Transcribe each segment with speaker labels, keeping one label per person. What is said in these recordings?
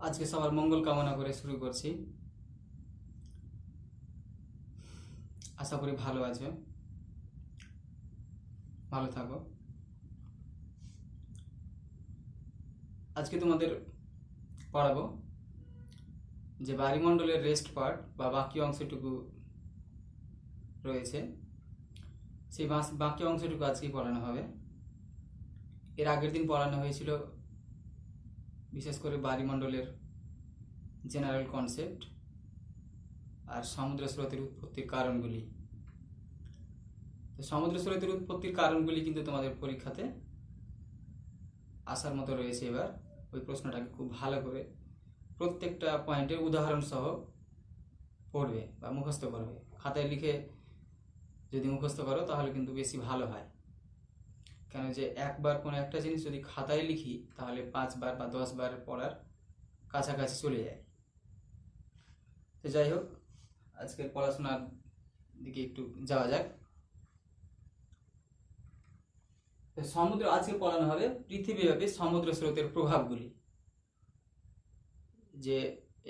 Speaker 1: আজকে সবার মঙ্গল কামনা করে শুরু করছি। আশা করি ভালো আছো, ভালো থাকো। আজকে তোমাদের পড়াবো যে বায়ুমণ্ডলের রেস্ট পার্ট বা বাকি অংশটুকু রয়েছে, সেই বাকি অংশটুকু আজকেই পড়ানো হবে। এর আগের দিন পড়ানো হয়েছিল বিশেষ করে বায়ুমণ্ডলের জেনারেল কনসেপ্ট আর সমুদ্র স্রোতের উৎপত্তির কারণগুলি। তো সমুদ্র স্রোতের উৎপত্তির কারণগুলি কিন্তু তোমাদের পরীক্ষাতে আসার মতো রয়েছে। এবার ওই প্রশ্নটাকে খুব ভালো করে প্রত্যেকটা পয়েন্টের উদাহরণ সহ পড়বে বা মুখস্থ করবে। খাতায় লিখে যদি মুখস্থ করো তাহলে কিন্তু বেশি ভালো হয়, কেন যে একবার কোনো একটা জিনিস যদি খাতায় লিখি তাহলে 5 বার বা 10 বার পড়ার কাছাকাছি চলে যায়। তো যাই হোক, আজকের পড়াশোনার দিকে একটু যাওয়া যাক। সমুদ্র আজকে পড়ানো হবে পৃথিবীব্যাপী সমুদ্র স্রোতের প্রভাবগুলি। যে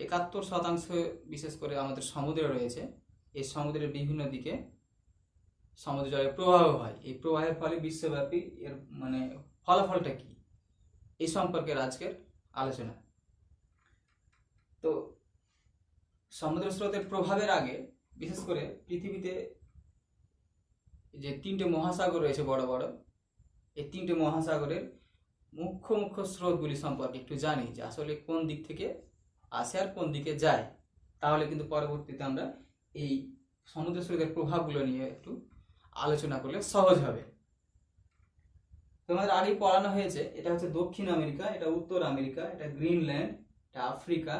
Speaker 1: 71% বিশেষ করে আমাদের সমুদ্রে রয়েছে, এই সমুদ্রের বিভিন্ন দিকে সমুদ্র জলের প্রবাহ হয়। এই প্রবাহের ফলে বিশ্বব্যাপী এর ফলাফলটা কি, এই সম্পর্কে আজকের আলোচনা। তো সমুদ্র স্রোতের প্রভাবের আগে বিশেষ করে পৃথিবীতে যে 3টে মহাসাগর রয়েছে বড় বড়, এই 3টে মহাসাগরের মুখ্য মুখ্য স্রোতগুলি সম্পর্কে একটু জানি, যে আসলে কোন দিক থেকে আসে আর কোন দিকে যায়। তাহলে কিন্তু পরবর্তীতে আমরা এই সমুদ্র স্রোতের প্রভাবগুলো নিয়ে একটু আলোচনা করলে সহজ হবে। তোমাদের আগেই পড়ানো হয়েছে, এটা হচ্ছে দক্ষিণ আমেরিকা, এটা উত্তর আমেরিকা, এটা গ্রিনল্যান্ড, এটা আফ্রিকা,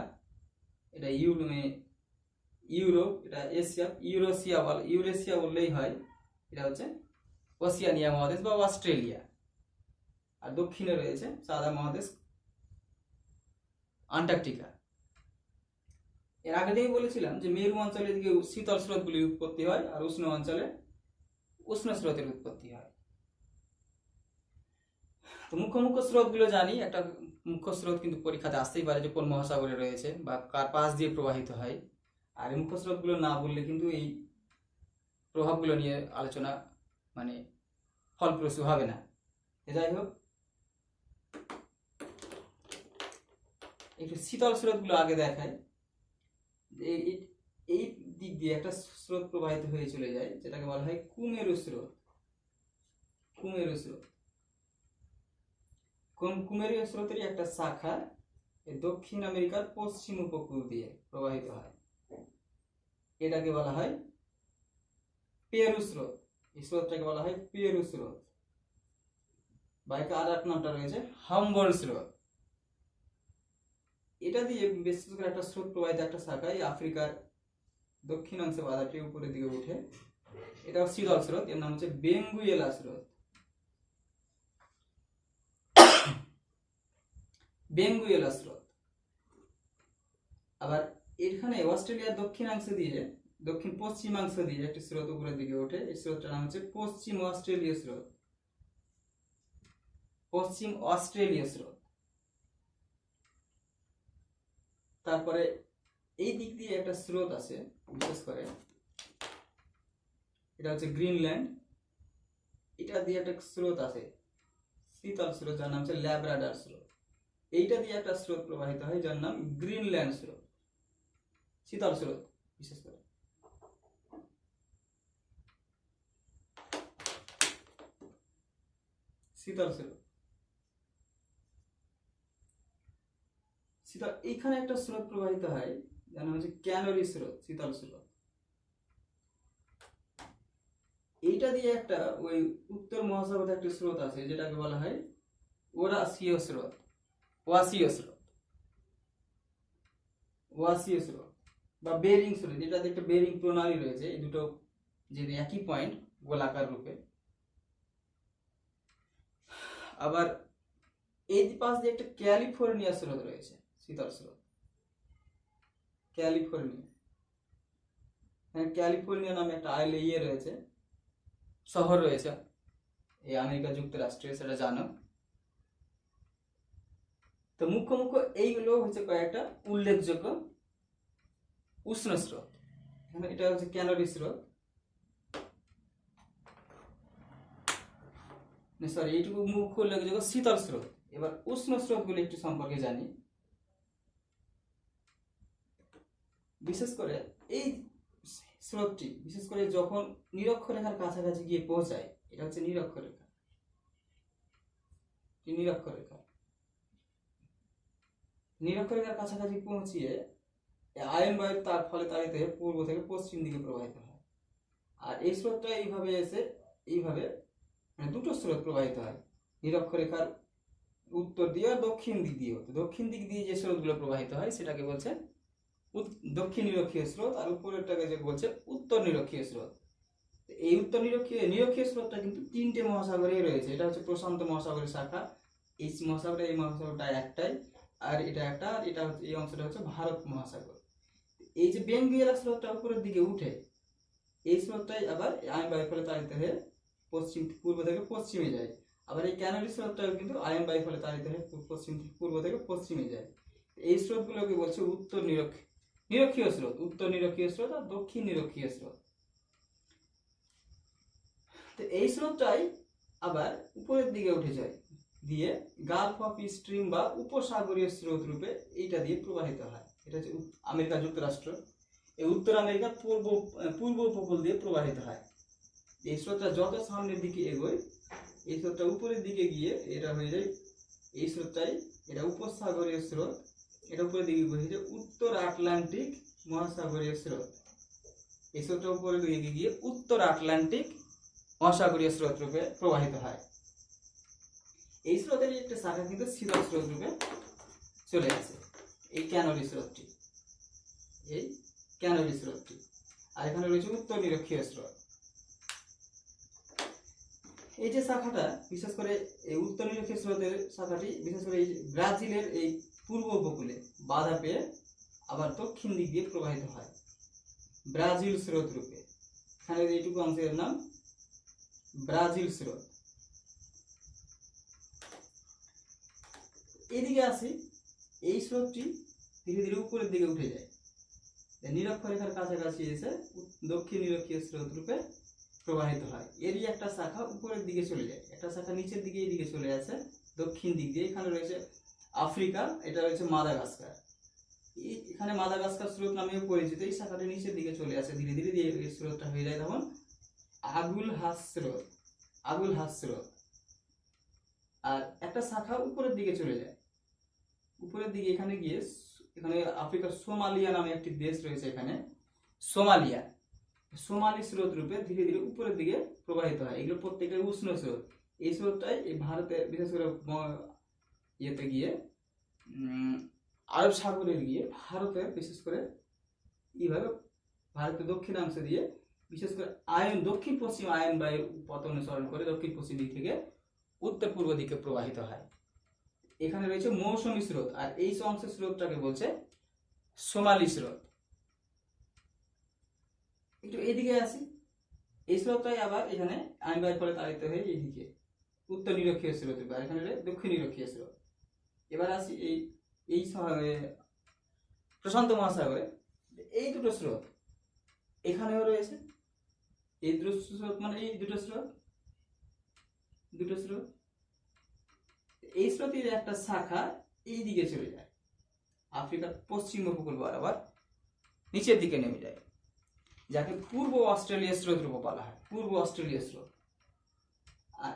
Speaker 1: এটা ইউরোপ, এটা এশিয়া, ইউরেশিয়া বললেই হয়। এটা হচ্ছে ওসিয়ানিয়া মহাদেশ বা অস্ট্রেলিয়া। আর দক্ষিণে রয়েছে সাদা মহাদেশ আন্টার্কটিকা। এর আগে থেকে বলেছিলাম যে মেরু অঞ্চলের দিকে শীতল স্রোতগুলির উৎপত্তি হয় আর উষ্ণ অঞ্চলে উষ্ণ স্রোতের উৎপত্তি হয়। তো মুখ্য মুখ্য স্রোতগুলো জানি। একটা মুখ্য স্রোত কিন্তু পরীক্ষাতে আসতেই পারে যে কোন মহাসাগরে রয়েছে বা কার পাশ দিয়ে প্রবাহিত হয়। আর এই মুখ্য স্রোতগুলো না বললে কিন্তু এই প্রভাবগুলো নিয়ে আলোচনা ফলপ্রসূ হবে না। যাই হোক, একটু শীতল স্রোতগুলো আগে দেখায়। এই দিক দিয়ে একটা স্রোত প্রবাহিত হয়ে চলে যায়, যেটাকে বলা হয় কুমেরু স্রোত। কুমেরু স্রোত কুমেরু স্রোতেরই একটা শাখা দক্ষিণ আমেরিকার পশ্চিম উপকূল দিয়ে প্রবাহিত হয়। এটাকে বলা হয় পেরু স্রোত। এই স্রোতটাকে বলা হয় পেরু স্রোত, বা আর এক নামটা রয়েছে হাম্বল স্রোত। এটা দিয়ে বিশেষ করে একটা স্রোত প্রবাহিত একটা শাখা এই আফ্রিকার দক্ষিণাংশে বাধাটি উপরের দিকে উঠে। এটাও শীতল স্রোত, এর নাম হচ্ছে বেঙ্গুয়েলা স্রোত। বেঙ্গুয়েলা স্রোত। আবার এখানে অস্ট্রেলিয়ার দক্ষিণাংশ দিয়ে দক্ষিণ পশ্চিমাংশ দিয়ে একটি স্রোত উপরের দিকে ওঠে। এই স্রোতটার নাম হচ্ছে পশ্চিম অস্ট্রেলীয় স্রোত। পশ্চিম অস্ট্রেলীয় স্রোত। তারপরে এই দিক দিয়ে একটা স্রোত আছে, বিশেষ করে এটা হচ্ছে গ্রিনল্যান্ড। এটা দিয়ে একটা স্রোত আছে শীতল স্রোত, যার নাম হচ্ছে ল্যাব্রাডার স্রোত। এইটা দিয়ে একটা স্রোত প্রবাহিত হয় যার নাম গ্রিনল্যান্ড স্রোত, শীতল স্রোত বিশেষ করে। শীতল স্রোত। এইখানে একটা স্রোত প্রবাহিত হয় যার নাম হচ্ছে ক্যানোরি স্রোত, শীতল স্রোত। এইটা দিয়ে একটা ওই উত্তর মহাসাগরে একটা স্রোত আছে যেটাকে বলা হয় ওরাসীয় স্রোত, ওয়াসীয় স্রোত, ওয়াসীয় স্রোত বা বেরিং স্রোত। এটাতে একটা বেরিং প্রণালী রয়েছে, এই দুটো যদি একই পয়েন্ট গোলাকার রূপে। আবার এই পাশ দিয়ে একটা ক্যালিফোর্নিয়া স্রোত রয়েছে, শীতল স্রোত। ক্যালিফোর্নিয়া, হ্যাঁ, ক্যালিফোর্নিয়া নামে একটা রয়েছে, শহর রয়েছে এই আমেরিকা যুক্তরাষ্ট্রে, সেটা জানো। তো মুখ্য মুখ্য এইগুলো হচ্ছে কয়েকটা উল্লেখযোগ্য উষ্ণ স্রোত। এটা হচ্ছে ক্যানোরি স্রোত, সরি এইটুকু মুখ্য উল্লেখযোগ্য শীতল স্রোত। এবার উষ্ণ স্রোতগুলো একটু সম্পর্কে জানি। বিশেষ করে এই স্রোতটি বিশেষ করে যখন নিরক্ষরেখার কাছাকাছি গিয়ে পৌঁছায়, এটা হচ্ছে নিরক্ষরেখা, নিরক্ষরেখা নিরক্ষরেখার কাছাকাছি পৌঁছিয়ে আয়ন বায়ু তার ফলে তাড়িত হয়ে পূর্ব থেকে পশ্চিম দিকে প্রবাহিত হয়। আর এই স্রোতটা এইভাবে এসে এইভাবে মানে দুটো স্রোত প্রবাহিত হয়, নিরক্ষরেখার উত্তর দিয়ে আর দক্ষিণ দিক দিয়েও। দক্ষিণ দিক দিয়ে যে স্রোতগুলো প্রবাহিত হয় সেটাকে বলছে দক্ষিণ নিরক্ষীয় স্রোত, আর উপরেরটাকে যে বলছে উত্তর নিরক্ষীয় স্রোত। এই উত্তর নিরক্ষীয় স্রোতটা কিন্তু তিনটে মহাসাগরে রয়েছে। এটা হচ্ছে প্রশান্ত মহাসাগরের শাখা, এই মহাসাগরে এই মহাসাগরটা একটাই, আর এটা একটা, আর এটা হচ্ছে এই অংশটা হচ্ছে ভারত মহাসাগর। এই যে বেঙ্গুয়েলা স্রোতটা উপরের দিকে উঠে, এই স্রোতটাই আবার আয়ন বায়ুর ফলে তাড়িত হয়ে পূর্ব থেকে পশ্চিমে যায়। আবার এই ক্যানোরি স্রোতটাও কিন্তু আয়ন বায়ুর ফলে তাড়িত হয়ে পূর্ব থেকে পশ্চিমে যায়। এই স্রোতগুলোকে বলছে উত্তর নিরক্ষীয় স্রোত, উত্তর নিরক্ষীয় স্রোত আর দক্ষিণ নিরক্ষীয় স্রোত। তো এই স্রোতটাই আবার উপরের দিকে উঠে যায় দিয়ে গালফ অফ স্ট্রিম বা উপসাগরীয় স্রোত রূপে এইটা দিয়ে প্রবাহিত হয়। এটা হচ্ছে আমেরিকা যুক্তরাষ্ট্র, এই উত্তর আমেরিকার পূর্ব উপকূল দিয়ে প্রবাহিত হয়। এই স্রোতটা যত সামনের দিকে এগোয়, এই স্রোতটা উপরের দিকে গিয়ে এটা হয়ে যায়, এই স্রোতটাই এটা উপসাগরীয় স্রোত, এটা উপরের দিকে হয়ে যায় উত্তর আটলান্টিক মহাসাগরীয় স্রোত। এই স্রোতটা উপরের দিকে গিয়ে উত্তর আটলান্টিক মহাসাগরীয় স্রোত রূপে প্রবাহিত হয়। এই স্রোতের একটা শাখা কিন্তু শীতল স্রোত রূপে চলে আসে, এই ক্যানোরি স্রোতটি, এই ক্যানোরি স্রোতটি। আর এখানে রয়েছে উত্তর নিরক্ষীয় স্রোত। এই যে শাখাটা বিশেষ করে এই উত্তর নিরক্ষীয় স্রোতের শাখাটি বিশেষ করে এই ব্রাজিলের এই পূর্ব উপকূলে বাধা পেয়ে আবার দক্ষিণ দিক দিয়ে প্রবাহিত হয় ব্রাজিল স্রোত রূপে। এখানে এইটুকু অংশের নাম ব্রাজিল স্রোত। এদিকে আসি, এই স্রোতটি ধীরে ধীরে উপরের দিকে উঠে যায়, নিরক্ষরেখার কাছাকাছি এসে দক্ষিণ নিরক্ষীয় স্রোত রূপে প্রবাহিত হয়। এরই একটা শাখা উপরের দিকে চলে যায়, একটা শাখা নিচের দিকে এইদিকে চলে আসে দক্ষিণ দিক দিয়ে। এখানে রয়েছে আফ্রিকা, এটা রয়েছে মাদাগাস্কার। এখানে মাদাগাস্কার স্রোত নামেও পরিচিত। এই শাখাটি নিচের দিকে চলে আসে ধীরে ধীরে, দিয়ে এই স্রোতটা হয়ে যায় তখন আগুল হাস স্রোত, আগুল হাস স্রোত। আর একটা শাখা উপরের দিকে চলে যায়, উপরের দিকে এখানে গিয়ে এখানে আফ্রিকার সোমালিয়া নামে একটি দেশ রয়েছে, এখানে সোমালিয়া, সোমালি স্রোত রূপে ধীরে ধীরে উপরের দিকে প্রবাহিত হয়। এগুলো প্রত্যেকের উষ্ণ স্রোত। এই স্রোতটাই এই ভারতে বিশেষ করে ইয়েতে গিয়ে আরব সাগরের গিয়ে ভারতের বিশেষ করে এইভাবে ভারতের দক্ষিণাংশ দিয়ে বিশেষ করে দক্ষিণ পশ্চিম আয়ন বায়ুর পথ অনুসরণ করে দক্ষিণ পশ্চিম দিক থেকে উত্তর পূর্ব দিকে প্রবাহিত হয়। এখানে রয়েছে মৌসুমী স্রোত, আর এই অংশের স্রোতটাকে বলছে সোমালি স্রোত। একটু এদিকে আসি, এই স্রোতটাই আবার এখানে আয়ন বায়ুর ফলে তাড়িত হয়ে এইদিকে উত্তর নিরক্ষীয় স্রোত, আর এখানে দক্ষিণ নিরক্ষীয় স্রোত। এবার আসি এই প্রশান্ত মহাসাগরে এই দুটো স্রোত এখানেও রয়েছে। এই দুটো স্রোত মানে এই দুটো স্রোত এই স্রোতের একটা শাখা এই দিকে চলে যায়, আফ্রিকার পশ্চিম উপকূল বরাবর নিচের দিকে নেমে যায়, যাকে পূর্ব অস্ট্রেলিয়া স্রোত রূপে বলা হয়, পূর্ব অস্ট্রেলিয়া স্রোত। আর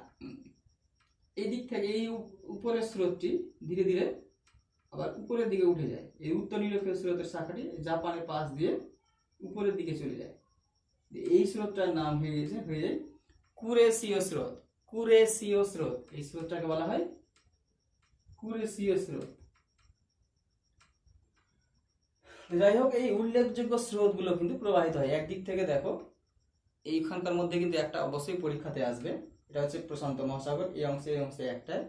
Speaker 1: এই দিক থেকে এই উপরের স্রোতটি ধীরে ধীরে আবার উপরের দিকে উঠে যায়। এই উত্তর নিরক্ষীয় স্রোতের শাখাটি জাপানের পাশ দিয়ে উপরের দিকে চলে যায়। এই স্রোতটার নাম হয়ে যায় কুরেশীয় স্রোত, কুরেশীয় স্রোত। এই স্রোতটাকে বলা হয় কুরেশীয় স্রোত। যাই হোক, এই উল্লেখযোগ্য স্রোতগুলো কিন্তু প্রবাহিত হয়। একদিক থেকে দেখো এইখানকার মধ্যে কিন্তু একটা অবশ্যই পরীক্ষাতে আসবে, এটা হচ্ছে প্রশান্ত মহাসাগর। এই অংশে একটাই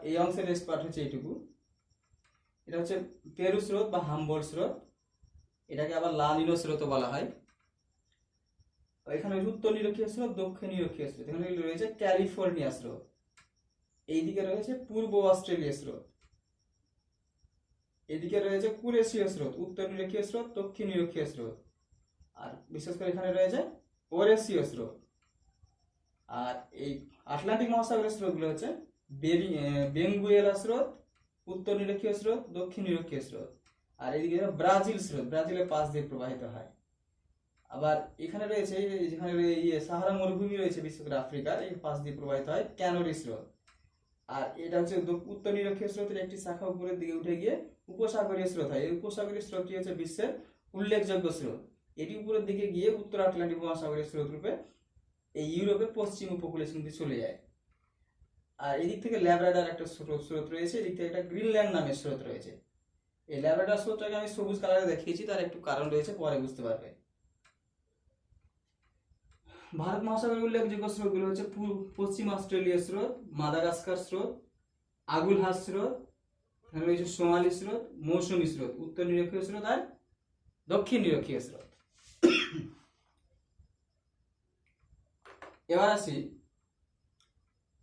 Speaker 1: এই অংশের রেস্ট পার্ট হচ্ছে এইটুকু। এটা হচ্ছে পেরু স্রোত বা হাম্বোল্ট স্রোত, এটাকে আবার লা নিনো স্রোতও বলা হয়। এখানে উত্তর নিরক্ষীয় স্রোত, দক্ষিণ নিরক্ষীয় স্রোত। এখানে রয়েছে ক্যালিফোর্নিয়া স্রোত, এইদিকে রয়েছে পূর্ব অস্ট্রেলীয় স্রোত, এদিকে রয়েছে কুরেশীয় স্রোত, উত্তর নিরক্ষীয় স্রোত, দক্ষিণ নিরক্ষীয় স্রোত, আর বিশেষ করে এখানে রয়েছে ওরেশীয় স্রোত। আর এই আটলান্টিক মহাসাগরের স্রোতগুলো হচ্ছে বেঙ্গুয়েলা স্রোত, উত্তর নিরক্ষীয় স্রোত, দক্ষিণ নিরক্ষীয় স্রোত। আর এদিকে ব্রাজিল স্রোত, ব্রাজিলের পাশ দিয়ে প্রবাহিত হয়। আবার এখানে রয়েছে যেখানে সাহারা মরুভূমি রয়েছে বিশেষ করে আফ্রিকার, এই পাশ দিয়ে প্রবাহিত হয় ক্যানোরি স্রোত। আর এটা হচ্ছে উত্তর নিরক্ষীয় স্রোতের একটি শাখা উপরের দিকে উঠে গিয়ে উপসাগরীয় স্রোত হয়। এই উপসাগরীয় স্রোতটি হচ্ছে বিশ্বের উল্লেখযোগ্য স্রোত। এটি উপরের দিকে গিয়ে উত্তর আটলান্টিক মহাসাগরীয় স্রোত রূপে এই ইউরোপের পশ্চিম উপকূলে কিন্তু চলে যায়। আর এদিক থেকে ল্যাব্রাডার একটা স্রোত রয়েছে, এদিক থেকে একটা গ্রিনল্যান্ড নামের স্রোত রয়েছে। এই ল্যাব্রাডার স্রোতটাকে আমি সবুজ কালারে দেখিয়েছি, তার একটু কারণ রয়েছে, পরে বুঝতে পারবে। ভারত মহাসাগরের উল্লেখযোগ্য স্রোতগুলো হচ্ছে পশ্চিম অস্ট্রেলীয় স্রোত, মাদাগাস্কার স্রোত, আগুলহাস স্রোত, এখানে রয়েছে সোমালি স্রোত, মৌসুমী স্রোত, উত্তর নিরক্ষীয় স্রোত আর দক্ষিণ নিরক্ষীয় স্রোত। এবার আসি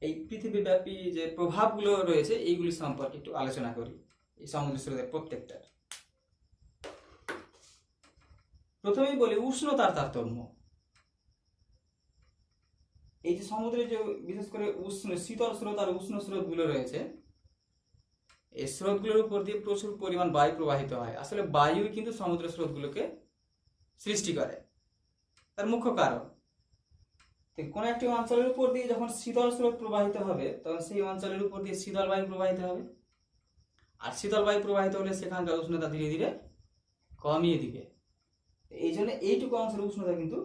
Speaker 1: এই পৃথিবীব্যাপী যে প্রভাবগুলো রয়েছে এইগুলি সম্পর্কে একটু আলোচনা করি, এই সমুদ্র স্রোতের প্রত্যেকটা। প্রথমেই বলি উষ্ণতার তারতম্য। এই যে সমুদ্রে যে বিশেষ করে শীতল স্রোত আর উষ্ণ স্রোতগুলো রয়েছে, এই স্রোতগুলোর উপর দিয়ে প্রচুর পরিমাণ বায়ু প্রবাহিত হয়। আসলে বায়ুই কিন্তু সমুদ্র স্রোতগুলোকে সৃষ্টি করে, তার মুখ্য কারণ। কোনো একটি অঞ্চলের উপর দিয়ে যখন শীতল স্রোত প্রবাহিত হবে, তখন সেই অঞ্চলের উপর দিয়ে শীতল বায়ু প্রবাহিত হবে। আর শীতল বায়ু প্রবাহিত হলে সেখানকার উষ্ণতা ধীরে ধীরে কমিয়ে দিবে। এই জন্য এইটুকু অঞ্চলের উষ্ণতা কিন্তু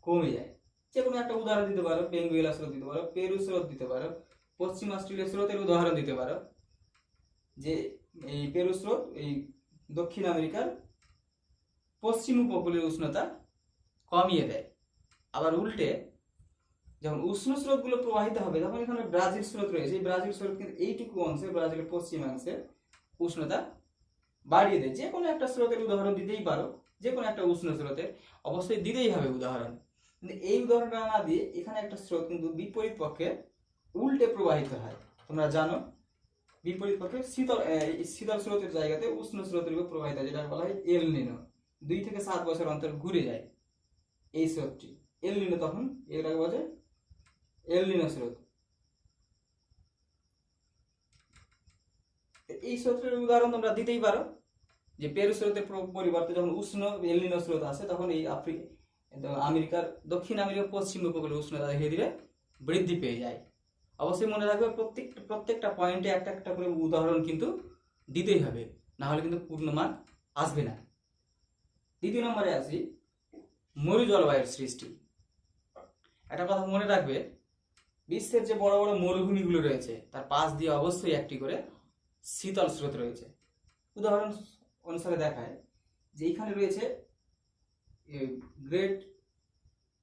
Speaker 1: কমে যায়। যে কোনো একটা উদাহরণ দিতে পারো, বেঙ্গুয়েলা স্রোত দিতে পারো, পেরু স্রোত দিতে পারো, পশ্চিম অস্ট্রেলিয়া স্রোতের উদাহরণ দিতে পারো। যে এই পেরু স্রোত এই দক্ষিণ আমেরিকার পশ্চিম উপকূলের উষ্ণতা কমিয়ে দেয়। আবার উল্টে যখন উষ্ণ স্রোতগুলো প্রবাহিত হবে, তখন এখানে ব্রাজিল স্রোত রয়েছে, এই ব্রাজিল স্রোত কিন্তু এইটুকু অংশে, ব্রাজিলের পশ্চিমাংশে উষ্ণতা বাড়িয়ে দেয়। যে কোনো একটা স্রোতের উদাহরণ দিতেই পারো, যে কোনো একটা উষ্ণ স্রোতের অবশ্যই দিতেই হবে উদাহরণ। কিন্তু এই উদাহরণটা না দিয়ে এখানে একটা স্রোত কিন্তু বিপরীত পক্ষে উল্টে প্রবাহিত হয়। তোমরা জানো বিপরীত পক্ষে শীতল স্রোতের জায়গাতে উষ্ণ স্রোতের উপর প্রবাহিত হয়, যেটা বলা হয় এল নিনো। 2 থেকে 7 বছর অন্তর ঘুরে যায় এই স্রোতটি, এল নিনো। তখন এটাকে বলে এল নিনো স্রোত। এই স্রোতের উদাহরণ তোমরা দিতেই পারো, যে পেরু স্রোতের পরিবর্তে যখন উষ্ণ এল নিনো স্রোত আসে, তখন এই আমেরিকার দক্ষিণ আমেরিকার পশ্চিম উপকূলে উষ্ণতা ধীরে ধীরে বৃদ্ধি পেয়ে যায়। অবশ্যই মনে রাখবে প্রত্যেকটা পয়েন্টে একটা একটা করে উদাহরণ কিন্তু দিতেই হবে, না হলে কিন্তু পূর্ণ মান আসবে না। দ্বিতীয় নম্বরে আসি মরু জলবায়ুর সৃষ্টি। একটা কথা মনে রাখবে, বিশ্বের যে বড় বড় মরুভূমিগুলো রয়েছে তার পাশ দিয়ে অবশ্যই একটি করে শীতল স্রোত রয়েছে। উদাহরণ অনুসারে দেখায় যে এইখানে রয়েছে গ্রেট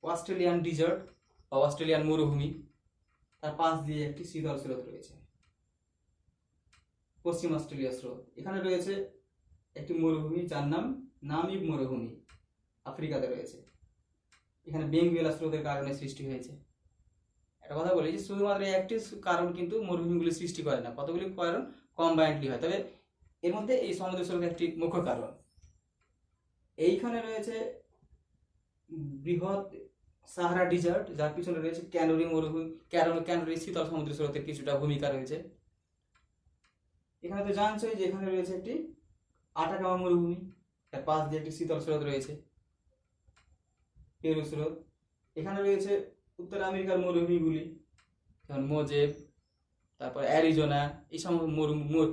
Speaker 1: অস্ট্রেলিয়ান ডিজার্ট বা অস্ট্রেলিয়ান মরুভূমি, তার পাশ দিয়ে একটি শীতল স্রোত রয়েছে, পশ্চিম অস্ট্রেলিয়া স্রোত। এখানে রয়েছে একটি মরুভূমি যার নাম নামিব মরুভূমি, আফ্রিকাতে রয়েছে। এখানে বেঙ্গুয়েলা স্রোতের কারণে সৃষ্টি হয়েছে। একটা কথা বলি যে শুধুমাত্র একটি কারণ কিন্তু মরুভূমিগুলি সৃষ্টি করে না, কতগুলি কারণ কম্বাইন্ডলি হয়, তবে এর মধ্যে এই সমুদ্র স্রোত একটি মুখ্য কারণ। এইখানে রয়েছে বৃহৎ সাহারা ডিজার্ট, যার পিছনে রয়েছে ক্যানোরি মরুভূমি, ক্যানোরি শীতল সমুদ্র স্রোতের কিছুটা ভূমিকা রয়েছে। এখানে তো জানছোই যে এখানে রয়েছে একটি আটাকামা মরুভূমি, তার পাশ দিয়ে একটি শীতল স্রোত রয়েছে, পেরু স্রোত। এখানে রয়েছে উত্তর আমেরিকার মরুভূমিগুলি, যেমন মোজেব, তারপর অ্যারিজোনা, এই সব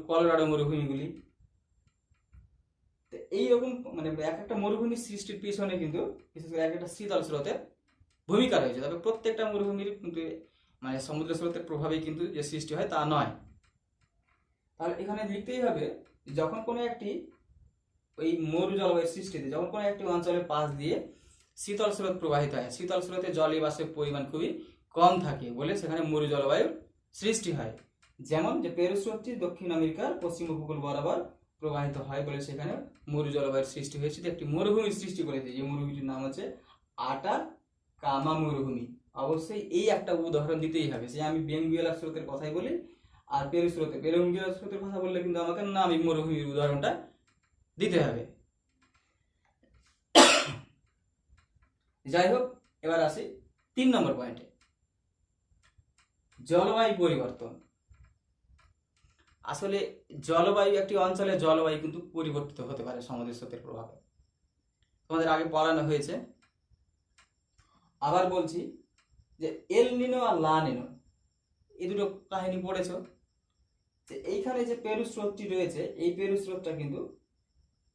Speaker 1: কলোরাডো মরুভূমিগুলি। এইরকম মানে এক একটা মরুভূমির সৃষ্টির পিছনে কিন্তু বিশেষ করে এক একটা শীতল স্রোতের ভূমিকা রয়েছে। তবে প্রত্যেকটা মরুভূমির কিন্তু মানে সমুদ্র স্রোতের প্রভাবেই কিন্তু যে সৃষ্টি হয় তা নয়। তাহলে এখানে লিখতেই হবে যখন কোনো একটি ওই মরু জলবায়ুর সৃষ্টিতে যখন কোনো একটি অঞ্চলের পাশ দিয়ে শীতল স্রোত প্রবাহিত হয়, শীতল স্রোতে জলীয় বাষ্পের পরিমাণ খুবই কম থাকে বলে সেখানে মরু জলবায়ুর সৃষ্টি হয়। যেমন যে পেরু স্রোতটি দক্ষিণ আমেরিকার পশ্চিম উপকূল বরাবর প্রবাহিত হয় বলে সেখানে মরু জলবায়ুর সৃষ্টি হয়েছে, একটি মরুভূমির সৃষ্টি করেছে। যে মরুভূমিটির নাম হচ্ছে আটাকামা মরুভূমি, অবশ্যই এই একটা উদাহরণ দিতেই হবে। যে আমি বেঙ্গুয়েলার স্রোতের কথাই বলি আর পেরু স্রোতে বেঙ্গুয়েলার স্রোতের কথা বললে কিন্তু আমাকে নামি মরুভূমির উদাহরণটা দিতে হবে। যাই হোক, এবার আসি 3 নম্বর পয়েন্টে, জলবায়ু পরিবর্তন। আসলে জলবায়ু, একটি অঞ্চলের জলবায়ু কিন্তু পরিবর্তিত হতে পারে সমুদ্র স্রোতের প্রভাবে। তোমাদের আগে পড়ানো হয়েছে, আবার বলছি যে এল নিনো আর লা নিনো, এই দুটো কাহিনী পড়েছো। যে এইখানে যে পেরু স্রোতটি রয়েছে, এই পেরু স্রোতটা কিন্তু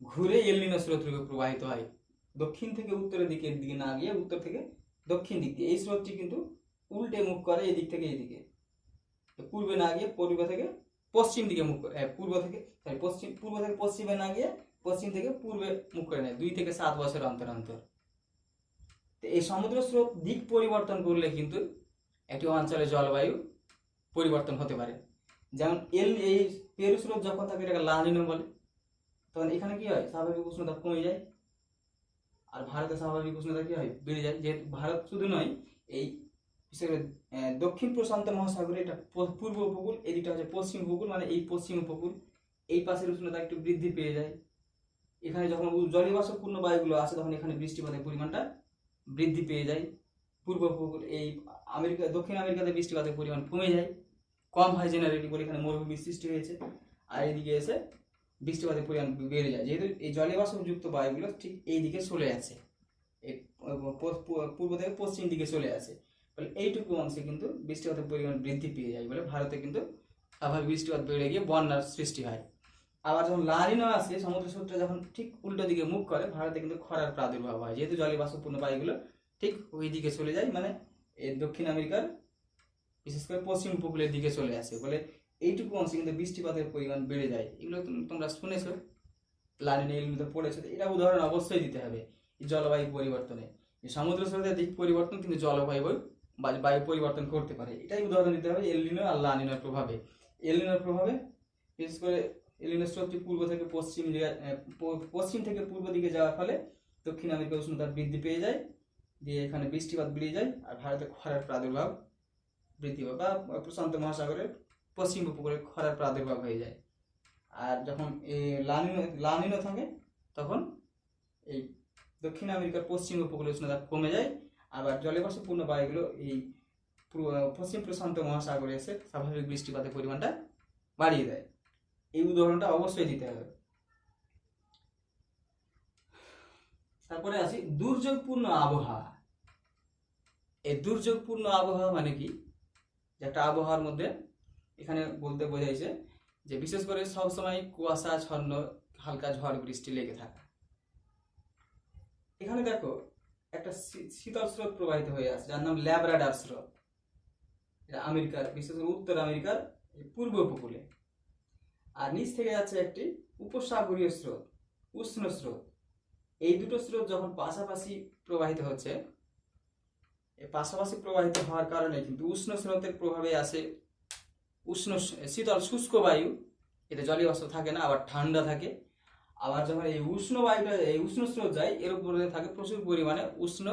Speaker 1: ঘুরে এল নিনো স্রোত রূপে প্রবাহিত হয়, দক্ষিণ থেকে উত্তরের দিকে না গিয়ে উত্তর থেকে দক্ষিণ দিক দিয়ে। এই স্রোতটি কিন্তু উল্টে মুখ করে এই দিক থেকে এইদিকে, পূর্বে না গিয়ে পূর্ব থেকে পশ্চিম দিকে মুখ করে, পূর্ব থেকে পশ্চিমে না গিয়ে পশ্চিম থেকে পূর্বে মুখ করে নেয় 2 থেকে 7 বছর অন্তর অন্তর। তো এই সমুদ্র স্রোত দিক পরিবর্তন করলে কিন্তু একটি অঞ্চলের জলবায়ু পরিবর্তন হতে পারে। যেমন এই পেরু স্রোত যখন থাকে এটাকে লা নিনো বলে, তখন এখানে কি হয়, স্বাভাবিক উষ্ণতা কমে যায়, আর ভারতে স্বাভাবিক উষ্ণতা কি হয়, বেড়ে যায়। যেহেতু ভারত শুধু নয়, এই দক্ষিণ প্রশান্ত মহাসাগরে এটা পূর্ব উপকূল, এদিকটা হচ্ছে পশ্চিম উপকূল, মানে এই পশ্চিম উপকূল, এই পাশের উষ্ণতা একটু বৃদ্ধি পেয়ে যায়। এখানে যখন জলীয়বাষ্পপূর্ণ বায়ুগুলো আসে তখন এখানে বৃষ্টিপাতের পরিমাণটা বৃদ্ধি পেয়ে যায়। পূর্ব উপকূল, এই দক্ষিণ আমেরিকাতে বৃষ্টিপাতের পরিমাণ কমে যায়, কম হয় জেনারেলি বলে এখানে মরুভূমির সৃষ্টি হয়েছে। আর এইদিকে এসে বৃষ্টিপাতের পরিমাণ বেড়ে যায়, যেহেতু এই জলীয়বাষ্পযুক্ত বায়ুগুলো ঠিক এই দিকে চলে আসে, এই পূর্ব থেকে পশ্চিম দিকে চলে আসে, ফলে এইটুকু অংশে কিন্তু বৃষ্টিপাতের পরিমাণ বৃদ্ধি পেয়ে যায় বলে ভারতে কিন্তু স্বাভাবিক বৃষ্টিপাত বেড়ে গিয়ে বন্যার সৃষ্টি হয়। আবার যখন লা নিনো আসে, সমুদ্র স্রোতটা যখন ঠিক উল্টো দিকে মুখ করে, ভারতে কিন্তু খরার প্রাদুর্ভাব হয়, যেহেতু জলীয়বাষ্পপূর্ণ বায়ুগুলো ঠিক ওই দিকে চলে যায়, মানে এই দক্ষিণ আমেরিকার বিশেষ করে পশ্চিম উপকূলের দিকে চলে আসে, বলে এইটুকু অংশে কিন্তু বৃষ্টিপাতের পরিমাণ বেড়ে যায়। এগুলো তোমরা শুনেছো, লা নিনো এগুলো পড়েছো, এটা উদাহরণ অবশ্যই দিতে হবে এই জলবায়ু পরিবর্তনে। সমুদ্র স্রোতের দিক পরিবর্তন কিন্তু জলবায়ু বায়ু পরিবর্তন করতে পারে, এটাই উদাহরণ দিতে হবে এল নিনো আর লা নিনোর প্রভাবে। এল নিনোর প্রভাবে বিশেষ করে এল নিনো স্রোতটি পশ্চিম থেকে পূর্ব দিকে যাওয়ার ফলে দক্ষিণ আমেরিকার উষ্ণতা বৃদ্ধি পেয়ে যায়, দিয়ে এখানে বৃষ্টিপাত বেড়ে যায়, আর ভারতে খরার প্রাদুর্ভাব বৃদ্ধি পায়, বা প্রশান্ত মহাসাগরের পশ্চিম উপকূলে খরার প্রাদুর্ভাব হয়ে যায়। আর যখন এই লা নিনো থাকে তখন এই দক্ষিণ আমেরিকার পশ্চিম উপকূলে উষ্ণতা কমে যায়, আবার জলীয়বাষ্পপূর্ণ বায়ুগুলো এই পশ্চিম প্রশান্ত মহাসাগরে এসে স্বাভাবিক বৃষ্টিপাতের পরিমাণটা বাড়িয়ে দেয়। এই উদাহরণটা অবশ্যই দিতে হবে। তারপরে আসি দুর্যোগপূর্ণ আবহাওয়া। এই দুর্যোগপূর্ণ আবহাওয়া মানে কি, যে একটা আবহাওয়ার মধ্যে এখানে বলতে বোঝাইছে যে বিশেষ করে সবসময় কুয়াশাচ্ছন্ন হালকা ঝড় বৃষ্টি লেগে থাকা। এখানে দেখো একটা শীতল স্রোত প্রবাহিত হয়ে আছে, যার নাম ল্যাব্রাডার স্রোত। এটা আমেরিকার, বিশেষ করে উত্তর আমেরিকার পূর্ব উপকূলে। আর নিচ থেকে যাচ্ছে একটি উপসাগরীয় স্রোত, উষ্ণ স্রোত। এই দুটো স্রোত যখন পাশাপাশি প্রবাহিত হচ্ছে, এই পাশাপাশি প্রবাহিত হওয়ার কারণে কিন্তু উষ্ণ স্রোতের প্রভাবে আসে শীতল শুষ্ক বায়ু, এতে জলীয়বাষ্প থাকে না, আবার ঠান্ডা থাকে। আবার যখন এই উষ্ণ স্রোত যায়, এর উপরে থাকে প্রচুর পরিমাণে উষ্ণ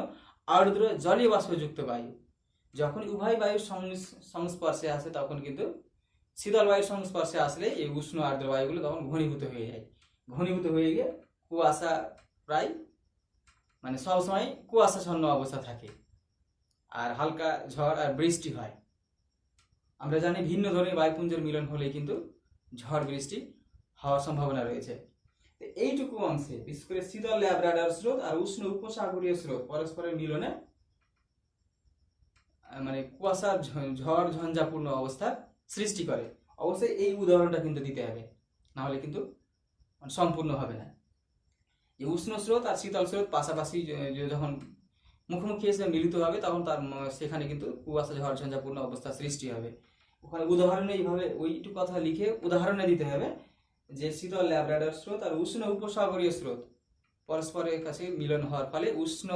Speaker 1: আর্দ্র জলীয়বাষ্পযুক্ত বায়ু। যখন উভয় বায়ুর সংস্পর্শে আসে তখন কিন্তু শীতল বায়ুর সংস্পর্শে আসলে এই উষ্ণ আর্দ্র বায়ুগুলো তখন ঘনীভূত হয়ে যায়, ঘনীভূত হয়ে গিয়ে কুয়াশা প্রায় মানে সবসময় কুয়াশাচ্ছন্ন অবস্থা থাকে, আর হালকা ঝড় আর বৃষ্টি হয়। আমরা জানি ভিন্ন ধরনের বায়ুপুঞ্জের মিলন হলেই কিন্তু ঝড় বৃষ্টি হওয়ার সম্ভাবনা রয়েছে। এইটুকু অংশে বিশেষ করে শীতল ল্যাব্রাডার স্রোত আর উষ্ণ উপসাগরীয় স্রোত পরস্পরের মিলনে মানে কুয়াশার ঝড় ঝঞ্ঝাপূর্ণ অবস্থার সৃষ্টি করে। অবশ্যই এই উদাহরণটা কিন্তু দিতে হবে, না হলে কিন্তু সম্পূর্ণ হবে না। এই উষ্ণ স্রোত আর শীতল স্রোত পাশাপাশি যখন মুখোমুখি এসে মিলিত হবে তখন সেখানে কিন্তু কুয়াশা ঝড় ঝঞ্ঝাপূর্ণ অবস্থা সৃষ্টি হবে। ওখানে উদাহরণে এইভাবে ওইটু কথা লিখে উদাহরণে দিতে হবে যে শীতল ল্যাব্রাডার স্রোত আর উষ্ণ উপসাগরীয় স্রোত পরস্পরের কাছে মিলন হওয়ার ফলে উষ্ণ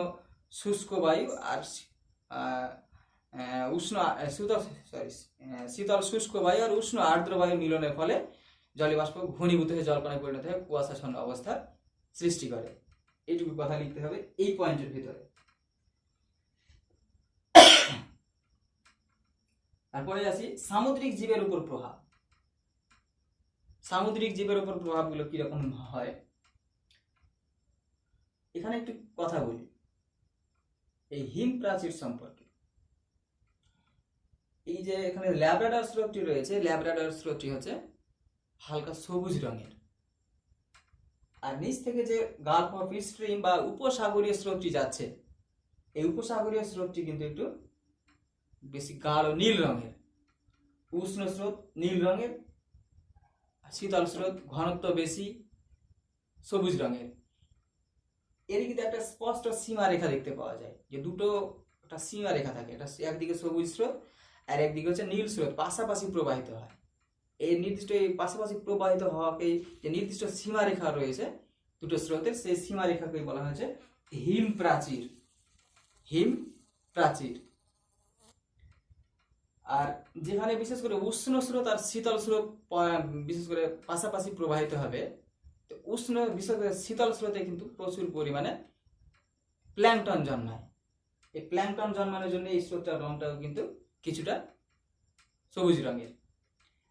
Speaker 1: শুষ্ক বায়ু আর শীতল শুষ্ক বায়ু আর উষ্ণ আর্দ্র বায়ু মিলনের ফলে জলীয়বাষ্প ঘনীভূত হয়ে জলকণায় পরিণত হয়ে কুয়াশাচ্ছন্ন অবস্থার সৃষ্টি করে। এইটুকু কথা লিখতে হবে এই পয়েন্টের ভিতরে। তারপরে আসি সামুদ্রিক জীবের উপর প্রভাব। সামুদ্রিক জীবের উপর প্রভাবগুলো কিরকম হয় এখানে একটু কথা বলি এই হিম প্রাচীর সম্পর্কে। এই যে এখানে ল্যাব্রাডর স্রোতটি রয়েছে, ল্যাব্রাডর স্রোতটি হচ্ছে হালকা সবুজ রঙের, আর নিচ থেকে যে গালফ অফ স্ট্রিম বা উপসাগরীয় স্রোতটি যাচ্ছে, এই উপসাগরীয় স্রোতটি কিন্তু একটু বেশি গাঢ় নীল রঙের। উষ্ণ স্রোত নীল রঙের, শীতল স্রোত ঘনত্ব বেশি সবুজ রঙের। এর কিন্তু একটা স্পষ্ট সীমা রেখা দেখতে পাওয়া যায়, যে দুটো একটা সীমা রেখা থাকে, এটা একদিকে সবুজ স্রোত আর একদিকে হচ্ছে নীল স্রোত পাশাপাশি প্রবাহিত হয়। এই নির্দিষ্ট এই পাশাপাশি প্রবাহিত হওয়াকে যে নির্দিষ্ট সীমা রেখা রয়েছে দুটো স্রোতের, সেই সীমা রেখাকে বলা হয়েছে হিম প্রাচীর। হিম প্রাচীর। আর যেখানে বিশেষ করে উষ্ণ স্রোত আর শীতল স্রোত বিশেষ করে পাশাপাশি প্রবাহিত হবে, তো উষ্ণ বিশেষ করে শীতল স্রোতে কিন্তু প্রচুর পরিমাণে প্ল্যাঙ্কটন জন্মায়। এই প্ল্যাঙ্কটন জন্মানোর জন্য এই স্রোতটার রংটাও কিন্তু কিছুটা সবুজ রঙের।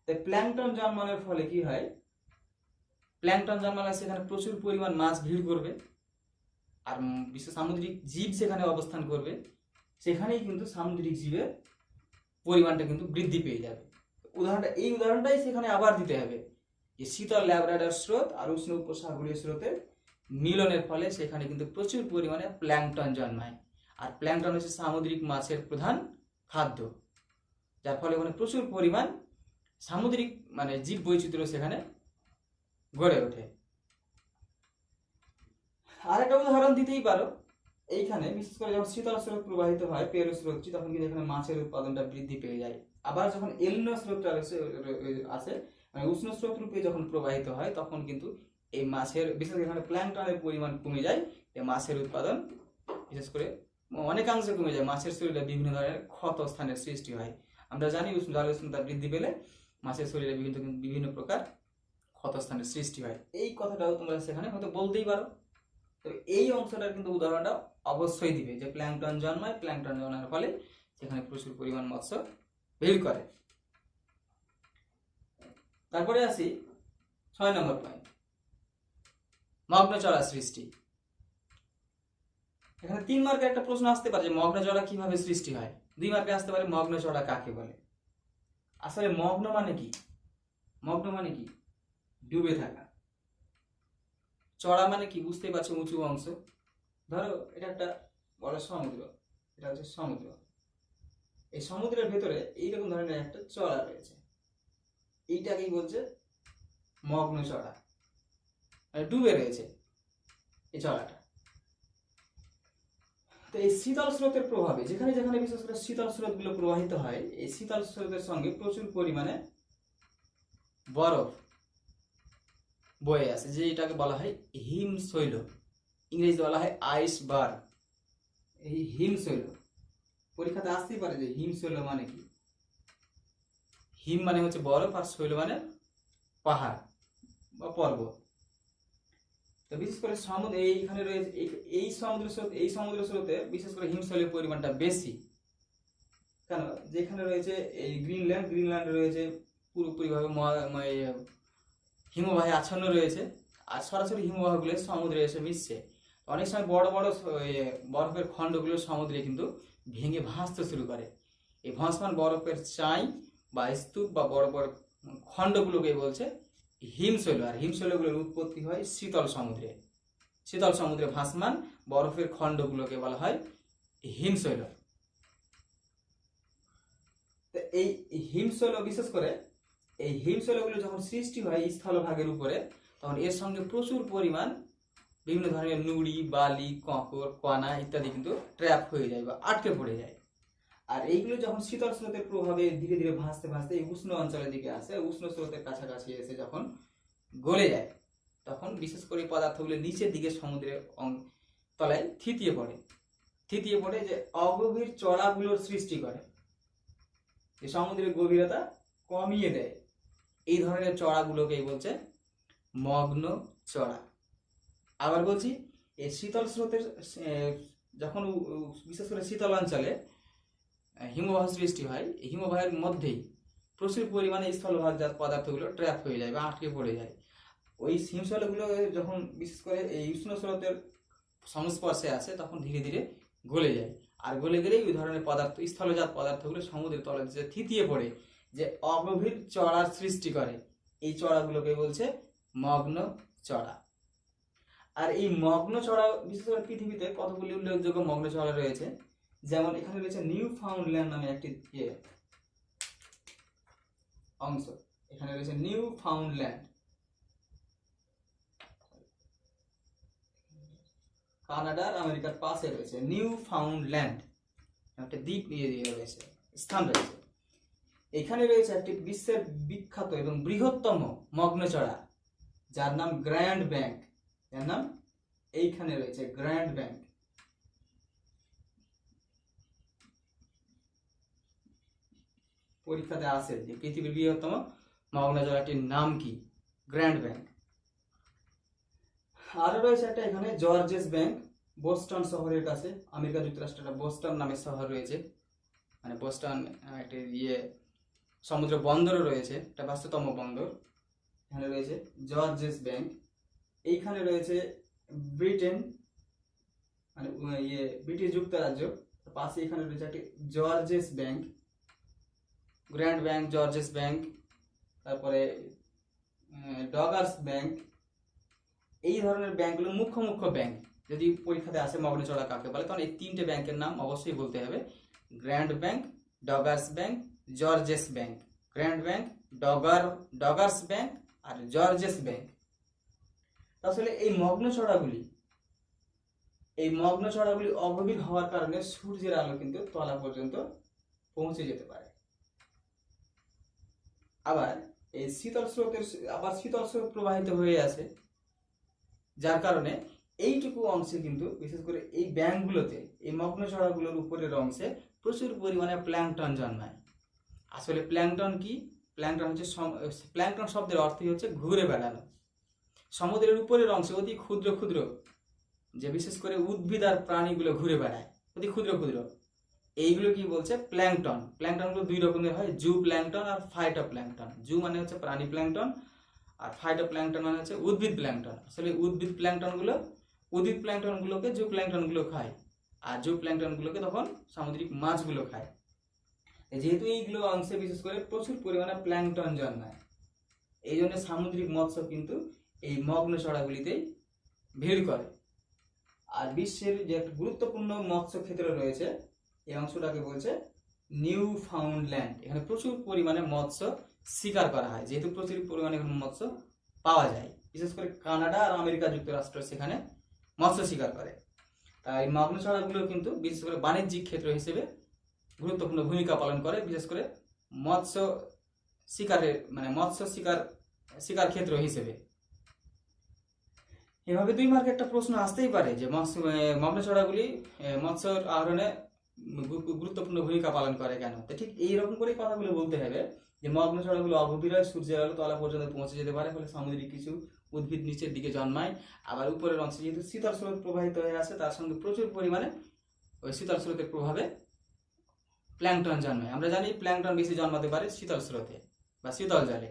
Speaker 1: তাই প্ল্যাঙ্কটন জন্মানোর ফলে কি হয়, প্ল্যাঙ্কটন জন্মালে সেখানে প্রচুর পরিমাণ মাছ ভিড় করবে, আর বিশেষ সামুদ্রিক জীব সেখানে অবস্থান করবে, সেখানেই কিন্তু সামুদ্রিক জীবের পরিমাণটা কিন্তু বৃদ্ধি পেয়ে যাবে। এই উদাহরণটাই সেখানে আবার দিতে হবে, যে শীতল ল্যাব্রাডর স্রোত আর উষ্ণ উপসাগরীয় স্রোতের মিলনের ফলে সেখানে কিন্তু প্রচুর পরিমাণে প্ল্যাঙ্কটন জন্মায়, আর প্ল্যাঙ্কটন হচ্ছে সামুদ্রিক মাছের প্রধান খাদ্য, যার ফলে ওখানে প্রচুর পরিমাণ সামুদ্রিক মানে জীব বৈচিত্র্য সেখানে গড়ে ওঠে। আর একটা উদাহরণ দিতেই পারো, এইখানে বিশেষ করে যখন শীতল স্রোত প্রবাহিত হয় পেরু স্রোতটি, তখন কিন্তু এখানে মাছের উৎপাদনটা বৃদ্ধি পেয়ে যায়। আবার যখন এলনো স্রোতটা আসে মানে উষ্ণ স্রোত রূপে যখন প্রবাহিত হয়, তখন কিন্তু এই মাছের বিশেষ করে এখানে প্ল্যাঙ্কটনের পরিমাণ কমে যায়, এই মাছের উৎপাদন বিশেষ করে অনেকাংশে কমে যায়, মাছের শরীরে বিভিন্ন ধরনের ক্ষত স্থানের সৃষ্টি হয়। আমরা জানি জলের উষ্ণতা বৃদ্ধি পেলে মাছের শরীরে বিভিন্ন প্রকার ক্ষতস্থানের সৃষ্টি হয়। এই কথাটাও তোমরা সেখানে হয়তো বলতেই পারো। তো এই অংশটার কিন্তু উদাহরণটা অবশ্যই দিবে, যে প্ল্যাঙ্কটন জন্মায়, প্ল্যাঙ্কটন জন্মানোর ফলে সেখানে প্রচুর পরিমাণ মৎস্য ভিড় করে। তারপরে আসি 6 নম্বর পয়েন্ট, মগ্নচড়া সৃষ্টি। এখানে 3 মার্কের একটা প্রশ্ন আসতে পারে যে মগ্নচড়া কিভাবে সৃষ্টি হয়। 2 মার্কে আসতে পারে মগ্নচড়া কাকে বলে। আসলে মগ্ন মানে কি? মগ্ন মানে কি? ডুবে থাকা। চড়া মানে কি বুঝতেই পারছো, উঁচু অংশ। ধরো এটা একটা বড় সমুদ্র, এটা হচ্ছে সমুদ্র, এই সমুদ্রের ভেতরে এইরকম ধরনের একটা চড়া রয়েছে, এইটাকেই বলছে মগ্ন চড়া, মানে ডুবে রয়েছে এই চড়াটা। তো এই শীতল স্রোতের প্রভাবে যেখানে যেখানে বিশেষ করে শীতল স্রোতগুলো প্রবাহিত হয়, এই শীতল স্রোতের সঙ্গে প্রচুর পরিমাণে বরফ বয়ে আসে, যে এটাকে বলা হয় হিমশৈল, ইংরেজিতে বলা হয় আইসবার্গ। এই হিমশৈল পরীক্ষাতে আসতেই পারে যে হিমশৈল মানে কি। হিম মানে হচ্ছে বরফ, আর শৈল মানে পাহাড় বা পর্বত। তো বিশেষ করে সমুদ্র এইখানে রয়েছে, এই সমুদ্র স্রোতে বিশেষ করে হিমশৈলের পরিমাণটা বেশি। কেন? যেখানে রয়েছে এই গ্রিনল্যান্ড রয়েছে পুরোপুরিভাবে হিমবাহে আচ্ছন্ন রয়েছে, আর সরাসরি হিমবাহগুলো সমুদ্রে এসে মিশছে। অনেক সময় বড় বড় বরফের খণ্ডগুলো সমুদ্রে কিন্তু ভেঙে ভাসতে শুরু করে। এই ভাসমান বরফের চাই বা স্তূপ বা বড় বড় খণ্ডগুলোকে বলছে হিমশৈল, আর হিমশৈলগুলোর উৎপত্তি হয় শীতল সমুদ্রে। শীতল সমুদ্রে ভাসমান বরফের খণ্ডগুলোকে বলা হয় হিমশৈল। এই হিমশৈল বিশেষ করে এই হিমশৈলগুলো যখন সৃষ্টি হয় স্থলভাগের উপরে, তখন এর সঙ্গে প্রচুর পরিমাণ বিভিন্ন ধরনের নুড়ি, বালি, কাঁকড়, কণা ইত্যাদি কিন্তু ট্র্যাপ হয়ে যায় বা আটকে পড়ে যায়। আর এইগুলো যখন শীতল স্রোতের প্রভাবে ধীরে ধীরে ভাসতে ভাসতে এই উষ্ণ অঞ্চলের দিকে আসে, উষ্ণ স্রোতের কাছাকাছি এসে যখন গলে যায়, তখন বিশেষ করে পদার্থগুলো নিচের দিকে সমুদ্রের তলায় থিতিয়ে পড়ে যে অগভীর চড়াগুলোর সৃষ্টি করে, যে সমুদ্রের গভীরতা কমিয়ে দেয়। এই ধরনের চড়াগুলোকেই বলছে মগ্ন চড়া। আবার বলছি, এই শীতল স্রোতের যখন বিশেষ করে শীতল অঞ্চলে হিমবাহ সৃষ্টি হয়, এই হিমবাহের মধ্যেই প্রচুর পরিমাণে স্থলভাগজাত পদার্থগুলো ট্র্যাপ হয়ে যায় বা আটকে পড়ে যায়। ওই হিমশৈলগুলো যখন বিশেষ করে এই উষ্ণ স্রোতের সংস্পর্শে আসে তখন ধীরে ধীরে গলে যায়, আর গলে গেলেই ওই ধরনের পদার্থ, স্থলজাত পদার্থগুলো সমুদ্রের তলে যে থিতিয়ে পড়ে যে অগভীর চড়ার সৃষ্টি করে, এই চড়াগুলোকে বলছে মগ্ন চড়া। আর এই মগ্ন চড়া বিশেষ করে পৃথিবীতে কতগুলি উল্লেখযোগ্য মগ্ন চড়া রয়েছে, যেমন এখানে রয়েছে নিউ ফাউন্ডল্যান্ড নামে একটি অংশ, এখানে রয়েছে নিউ ফাউন্ডল্যান্ড, কানাডার আমেরিকার পাশে রয়েছে নিউ ফাউন্ডল্যান্ড, একটা দ্বীপ রয়েছে, স্থান রয়েছে। এখানে রয়েছে একটি বিশ্বের বিখ্যাত এবং বৃহত্তম মগ্নচড়া, যার নাম গ্র্যান্ড ব্যাংক, যার নাম এইখানে রয়েছে গ্র্যান্ড ব্যাংক। পরীক্ষাতে আসে যে পৃথিবীর বৃহত্তম মগ্নচড়াটির নাম কি, গ্র্যান্ড ব্যাংক। আরো রয়েছে একটা এখানে জর্জেস ব্যাংক, বোস্টন শহরের কাছে, আমেরিকা যুক্তরাষ্ট্রের বোস্টন নামের শহর রয়েছে, মানে বোস্টন একটা সমুদ্র বন্দরও রয়েছে, একটা ব্যস্ততম বন্দর। এখানে রয়েছে জর্জেস ব্যাংক। এইখানে রয়েছে ব্রিটেন, মানে ব্রিটিশ যুক্তরাজ্য, পাশে এখানে রয়েছে একটি Georges bank, grand bank, Georges bank, তারপরে ডগার্স ব্যাংক। এই ধরনের ব্যাংকগুলো মুখ্য মুখ্য ব্যাংক। যদি পরীক্ষাতে আসে মগ্নচড়া কাকে বলে, তখন এই তিনটে ব্যাংকের নাম অবশ্যই বলতে হবে, grand bank, Doggers bank, Georges bank. Grand bank, Doggers bank আর জর্জেস ব্যাংক। আসলে এই মগ্নচড়াগুলি অগভীর হওয়ার কারণে সূর্যের আলো কিন্তু তলা পর্যন্ত পৌঁছে যেতে পারে। আবার এই শীতল স্রোত প্রবাহিত হয়ে আছে, যার কারণে এইটুকু অংশে কিন্তু বিশেষ করে এই ব্যাংকগুলোতে, এই মগ্নচড়াগুলোর উপরের অংশে প্রচুর পরিমাণে প্ল্যাঙ্কটন জন্মায়। আসলে প্ল্যাঙ্কটন কি? প্ল্যাঙ্কটন শব্দের অর্থই হচ্ছে ঘুরে বেড়ানো। সমুদ্রের উপরের অংশে অতি ক্ষুদ্র ক্ষুদ্র যে বিশেষ করে উদ্ভিদ আর প্রাণীগুলো ঘুরে বেড়ায়, অতি ক্ষুদ্র ক্ষুদ্র, এইগুলো কি বলছে? প্ল্যাঙ্কটন। প্ল্যাঙ্কটনগুলো দুই রকমের হয়, জু প্ল্যাঙ্কটন আর ফাইটোপ্ল্যাঙ্কটন। জু মানে হচ্ছে প্রাণী প্ল্যাঙ্কটন, আর ফাইটোপ্ল্যাঙ্কটন মানে হচ্ছে উদ্ভিদ প্ল্যাঙ্কটন। আসলে উদ্ভিদ প্ল্যাঙ্কটনগুলোকে জু প্ল্যাঙ্কটনগুলো খায়, আর জু প্ল্যাঙ্কটনগুলোকে তখন সামুদ্রিক মাছগুলো খায়। যেহেতু এইগুলো অংশে বিশেষ করে প্রচুর পরিমাণে প্ল্যাঙ্কটন জন্মায়, এই জন্য সামুদ্রিক মৎস্য কিন্তু এই মগ্নচড়াগুলিতেই ভিড় করে। আর বিশ্বের যে একটা গুরুত্বপূর্ণ মৎস্য ক্ষেত্র রয়েছে, এই অংশটাকে বলছে নিউ ফাউন্ডল্যান্ড। এখানে প্রচুর পরিমাণে মৎস্য শিকার করা হয়, যেহেতু প্রচুর পরিমাণে এখানে মৎস্য পাওয়া যায়। বিশেষ করে কানাডা আর আমেরিকা যুক্তরাষ্ট্র সেখানে মৎস্য শিকার করে। তাই মগ্নচড়াগুলো কিন্তু বিশেষ করে বাণিজ্যিক ক্ষেত্র হিসেবে গুরুত্বপূর্ণ ভূমিকা পালন করে, বিশেষ করে মৎস্য শিকার ক্ষেত্র হিসেবে। এভাবে 2 মার্কে একটা প্রশ্ন আসতেই পারে যে মগ্নচড়াগুলি মৎস্য আহরণে গুরুত্বপূর্ণ ভূমিকা পালন করে কেন। তো ঠিক এইরকম করেই কথাগুলো বলতে হবে যে মগ্নচড়াগুলো অগভীর হয়, সূর্যের আলো তলা পর্যন্ত পৌঁছে যেতে পারে, ফলে সামুদ্রিক কিছু উদ্ভিদ নিচের দিকে জন্মায়। আবার উপরের অংশে যেহেতু শীতল স্রোত প্রবাহিত হয়ে আসে, তার সঙ্গে প্রচুর পরিমাণে ওই শীতল স্রোতের প্রভাবে প্ল্যাঙ্কটন জন্মায়। আমরা জানি প্ল্যাঙ্কটন বেশি জন্মাতে পারে শীতল স্রোতে বা শীতল জলে,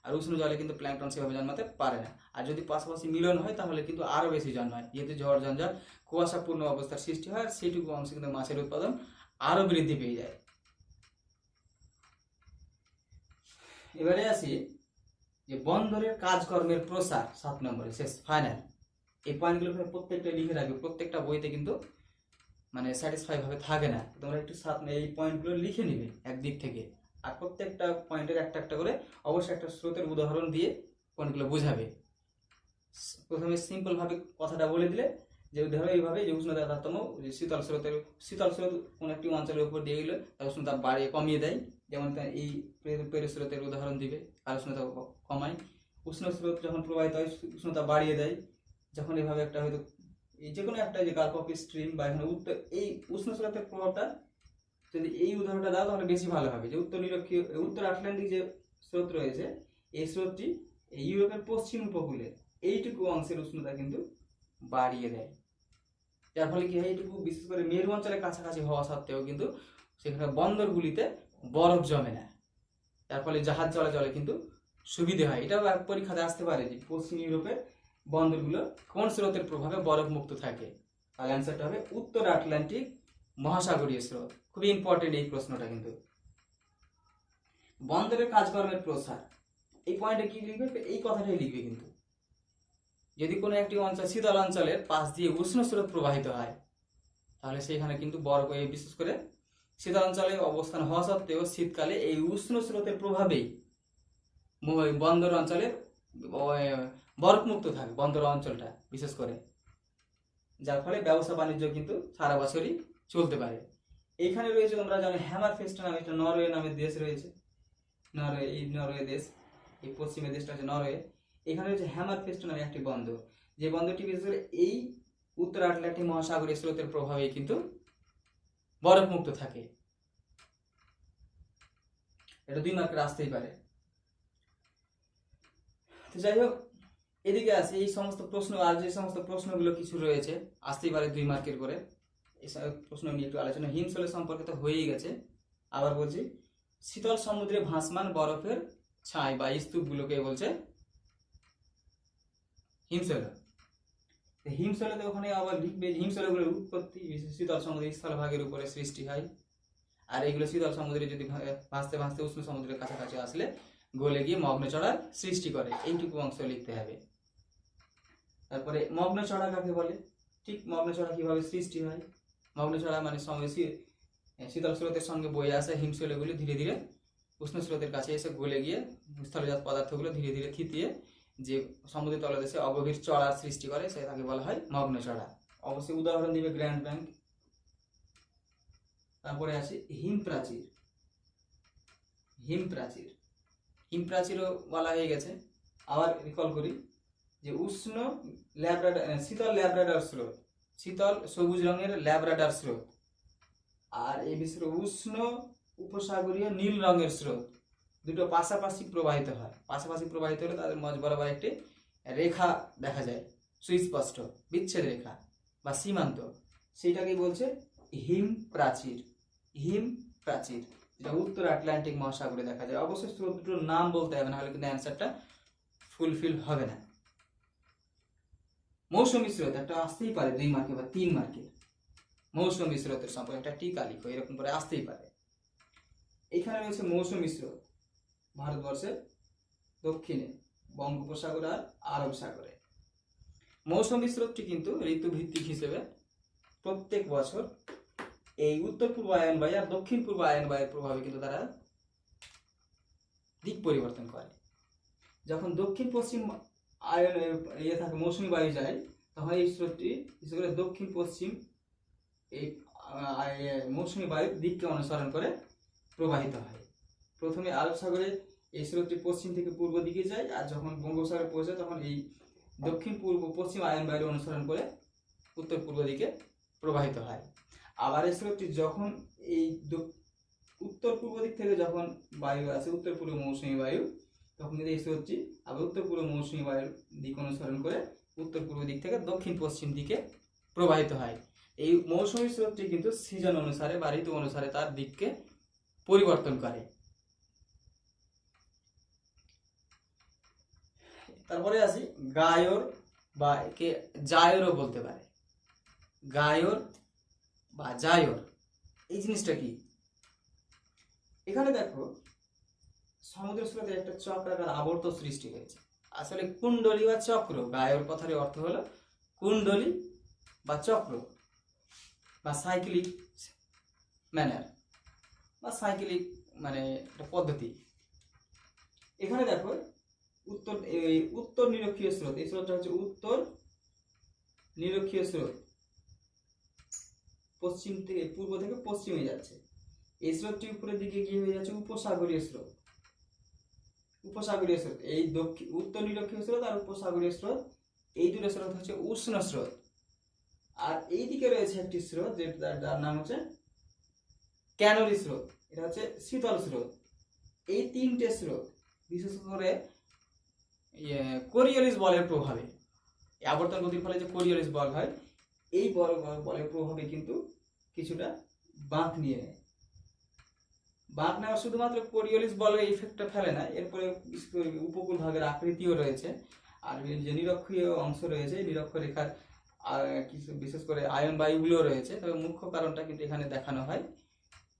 Speaker 1: আর উষ্ণ জলে কিন্তু প্ল্যাঙ্কটন সেভাবে জন্মাতে পারে না। আর যদি পাশাপাশি মিলন হয় তাহলে কিন্তু আরো বেশি জন্মায়, যেহেতু ঝড় ঝঞ্ঝাট কুয়াশাপূর্ণ অবস্থার সৃষ্টি হয়, আর সেইটুকু অংশে কিন্তু মাছের উৎপাদন আরো বৃদ্ধি পেয়ে যায়। এবারে আসি যে বন্দরের কাজকর্মের প্রসার, 7 নম্বরে শেষ ফাইনাল। এই পয়েন্টগুলো প্রত্যেকটা লিখে রাখবে, প্রত্যেকটা বইতে কিন্তু মানে স্যাটিসফাই ভাবে থাকে না, তোমরা একটু এই পয়েন্টগুলো লিখে নিবে একদিক থেকে, আর প্রত্যেকটা পয়েন্টের একটা একটা করে অবশ্যই একটা স্রোতের উদাহরণ দিয়ে পয়েন্টগুলো বোঝাবে। প্রথমে সিম্পল ভাবে কথাটা বলে দিলে যে ধরো এইভাবে যে উষ্ণতার তারতম্য, শীতল স্রোত কোন একটি অঞ্চলের উপর দিয়ে গেলে তার উষ্ণতা বাড়িয়ে কমিয়ে দেয়, যেমন এই পেরুস্রোতের উদাহরণ দিবে, আর উষ্ণতা কমায়। উষ্ণ স্রোত যখন প্রবাহিত হয় উষ্ণতা বাড়িয়ে দেয়, যখন এভাবে একটা হয়তো এই যে কোনো একটা যে গালফ অফ স্ট্রিম বা এখানে এই উষ্ণ স্রোতের প্রভাবটা যদি এই উদাহরণটা দাও তাহলে বেশি ভালো হবে। যে উত্তর আটলান্টিক যে স্রোত রয়েছে, এই স্রোতটি ইউরোপের পশ্চিম উপকূলে এইটুকু অংশের উষ্ণতা কিন্তু বাড়িয়ে দেয়, যার ফলে কি হয়, এইটুকু বিশেষ করে মেরু অঞ্চলের কাছাকাছি হওয়া সত্ত্বেও কিন্তু সেখানে বন্দরগুলিতে বরফ জমে না, তার ফলে জাহাজ চলাচলে কিন্তু সুবিধে হয়। এটাও পরীক্ষাতে আসতে পারে যে পশ্চিম ইউরোপের বন্দরগুলো কোন স্রোতের প্রভাবে বরফ মুক্ত থাকে। তাহলে অ্যান্সারটা হবে উত্তর আটলান্টিক মহাসাগরীয় স্রোত। খুবই ইম্পর্টেন্ট এই প্রশ্নটা কিন্তু। বন্দরের কাজকর্মের প্রসার, এই পয়েন্টে কি লিখবে, এই কথাটাই লিখবে কিন্তু। যদি কোনো একটি অঞ্চল শীতল অঞ্চলের পাশ দিয়ে উষ্ণ স্রোত প্রবাহিত হয়, তাহলে সেখানে কিন্তু বরফ, বিশেষ করে শীতল অঞ্চলে অবস্থান হওয়া সত্ত্বেও শীতকালে এই উষ্ণ স্রোতের প্রভাবেই বন্দর অঞ্চলের বরফ মুক্ত থাকে, বন্দর অঞ্চলটা বিশেষ করে, যার ফলে ব্যবসা বাণিজ্য কিন্তু সারা বছরই চলতে পারে। এখানে রয়েছে তোমরা জানো হ্যামারফেস্ট নামে একটা নরওয়ে নামের দেশ রয়েছে। নরওয়ে, এই নরওয়ে দেশ, এই পশ্চিমের দেশটা হচ্ছে নরওয়ে। এখানে রয়েছে হ্যামারফেস্ট নামে একটি বন্দর, যে বন্দরটি বিশেষ করে এই উত্তর আটলান্টিক মহাসাগরীয় স্রোতের প্রভাবে কিন্তু বরফ মুক্ত থাকে। এটা 2 মার্কের আসতেই পারে। তো যাই হোক, এদিকে আছে এই সমস্ত প্রশ্ন, আর যে সমস্ত প্রশ্নগুলো কিছু রয়েছে আসতেই পারে 2 মার্কের করে। এই প্রশ্ন নিয়ে একটু আলোচনা। হিমশৈল সম্পর্কে তো হয়েই গেছে, আবার বলছি শীতল সমুদ্রে ভাসমান বরফের ছাই বা স্তূপগুলোকে বলছে হিমশৈল। হিমশৈলতে ওখানে আবার লিখবে হিমশৈলগুলোর উৎপত্তি শীতল সমুদ্রের স্থলভাগের উপরে সৃষ্টি হয়, আর এগুলো শীতল সমুদ্রে যদি ভাসতে ভাসতে উষ্ণ সমুদ্রের কাছাকাছি আসলে গলে গিয়ে মগ্নচড়ার সৃষ্টি করে। এইটুকু অংশ লিখতে হবে। তারপরে মগ্নচড়া কাকে বলে, ঠিক মগ্নচড়া কিভাবে সৃষ্টি হয়। মগ্নচড়া মানে শীতল স্রোতের সঙ্গে বয়ে আসা হিমশৈলগুলি ধীরে ধীরে উষ্ণ স্রোতের কাছে এসে গলে গিয়ে স্থলজাত পদার্থগুলো ধীরে ধীরে থিতিয়ে যে সমুদ্রের তলদেশে অগভীর চড়ার সৃষ্টি করে, সেটাকে বলা হয় মগ্নচড়া। অবশ্যই উদাহরণ দিবে গ্র্যান্ড ব্যাংক। তারপরে আছে হিমপ্রাচীর। হিমপ্রাচীরও বলা হয়ে গেছে। আবার রিকল করি যে উষ্ণ শীতল ল্যাব্রাডার স্রোত, শীতল সবুজ রঙের ল্যাব্রাডার স্রোত, আর এই বিশেষ উষ্ণ উপসাগরীয় নীল রঙের স্রোত, দুটো পাশাপাশি প্রবাহিত হয়। পাশাপাশি প্রবাহিত হলে তাদের মাঝ বরাবর একটি রেখা দেখা যায়, সুস্পষ্ট বিচ্ছেদ রেখা বা সীমান্ত, সেইটাকেই বলছে হিমপ্রাচীর। হিমপ্রাচীর যেটা উত্তর আটলান্টিক মহাসাগরে দেখা যায়। অবশ্যই স্রোত দুটোর নাম বলতে হবে, না হলে কিন্তু অ্যান্সারটা ফুলফিল হবে না। মৌসুমী স্রোত একটা আসতেই পারে 2 মার্কে বা 3 মার্কে। মৌসুমী স্রোতের সম্পর্কে একটা টিকা লিখো, এরকম করে আসতেই পারে। এখানে রয়েছে মৌসুমী স্রোত ভারতবর্ষের দক্ষিণে বঙ্গোপসাগর আর আরব সাগরে। মৌসুমী স্রোতটি কিন্তু ঋতুভিত্তিক হিসেবে প্রত্যেক বছর এই উত্তর পূর্ব আয়ন বায়ু আর দক্ষিণ পূর্ব আয়ন বায়ুর প্রভাবে কিন্তু তারা দিক পরিবর্তন করে। যখন দক্ষিণ পশ্চিম আয়ন থাকে মৌসুমী বায়ু যায়, তখন এই স্রোতটি বিশেষ করে দক্ষিণ পশ্চিম এই মৌসুমী বায়ুর দিককে অনুসরণ করে প্রবাহিত হয়। প্রথমে আরব সাগরে এই স্রোতটি পশ্চিম থেকে পূর্ব দিকে যায়, আর যখন বঙ্গোপসাগরে পৌঁছায় তখন এই দক্ষিণ পূর্ব পশ্চিম আয়ন বায়ুর অনুসরণ করে উত্তর পূর্ব দিকে প্রবাহিত হয়। আবার এই স্রোতটি যখন এই উত্তর পূর্ব দিক থেকে যখন বায়ু আসে, উত্তর পূর্ব মৌসুমী বায়ু, তখন কিন্তু এই স্রোতটি আবার উত্তর পূর্ব মৌসুমী বায়ুর দিক অনুসরণ করে উত্তর পূর্ব দিক থেকে দক্ষিণ পশ্চিম দিকে প্রবাহিত হয়। এই মৌসুমী স্রোতটি কিন্তু সিজন অনুসারে বা ঋতু অনুসারে তার দিককে পরিবর্তন করে। তারপরে আসি গায়র বা একে জায়রও বলতে পারে। গায়র বা জায়র এই জিনিসটা কি? এখানে দেখো সমুদ্র স্রোতে একটা চক্রাকার আবর্ত সৃষ্টি হয়েছে। আসলে কুণ্ডলী বা চক্র, গায়র কথার অর্থ হলো কুণ্ডলী বা চক্র বা সাইক্লিক ম্যানার বা সাইক্লিক মানে একটা পদ্ধতি। এখানে দেখো উত্তর নিরক্ষীয় স্রোত, এই স্রোতটা হচ্ছে উত্তর নিরক্ষীয় স্রোত, পশ্চিম থেকে পূর্ব থেকে পশ্চিমে যাচ্ছে। এই স্রোতটি উপরের দিকে গিয়ে হয়ে যাচ্ছে উপসাগরীয় স্রোত। উপসাগরীয় স্রোত এই উত্তর নিরক্ষীয় স্রোত আর উপসাগরীয় স্রোত, এই দুটো স্রোত হচ্ছে উষ্ণ স্রোত। আর এই দিকে রয়েছে একটি স্রোত যার নাম হচ্ছে ক্যানোলি স্রোত, এটা হচ্ছে শীতল স্রোত। এই তিনটে স্রোত বিশেষ করে কোরিওলিস বলের প্রভাবে, আবর্তন গতির ফলে যে কোরিওলিস বল হয়, এই বলের প্রভাবে কিন্তু কিছুটা বাঁক নিয়ে নেয়। বাঁক নেওয়া শুধুমাত্র কোরিওলিস বলয়ের ইফেক্টটা ফেলে না, এরপরে উপকূল ভাগের আকৃতিও রয়েছে। আর যে নিরক্ষীয় অংশ রয়েছে, নিরক্ষ রেখার কিছু বিশেষ করে আয়ন বায়ুগুলো রয়েছে। তবে মুখ্য কারণটা কিন্তু এখানে দেখানো হয়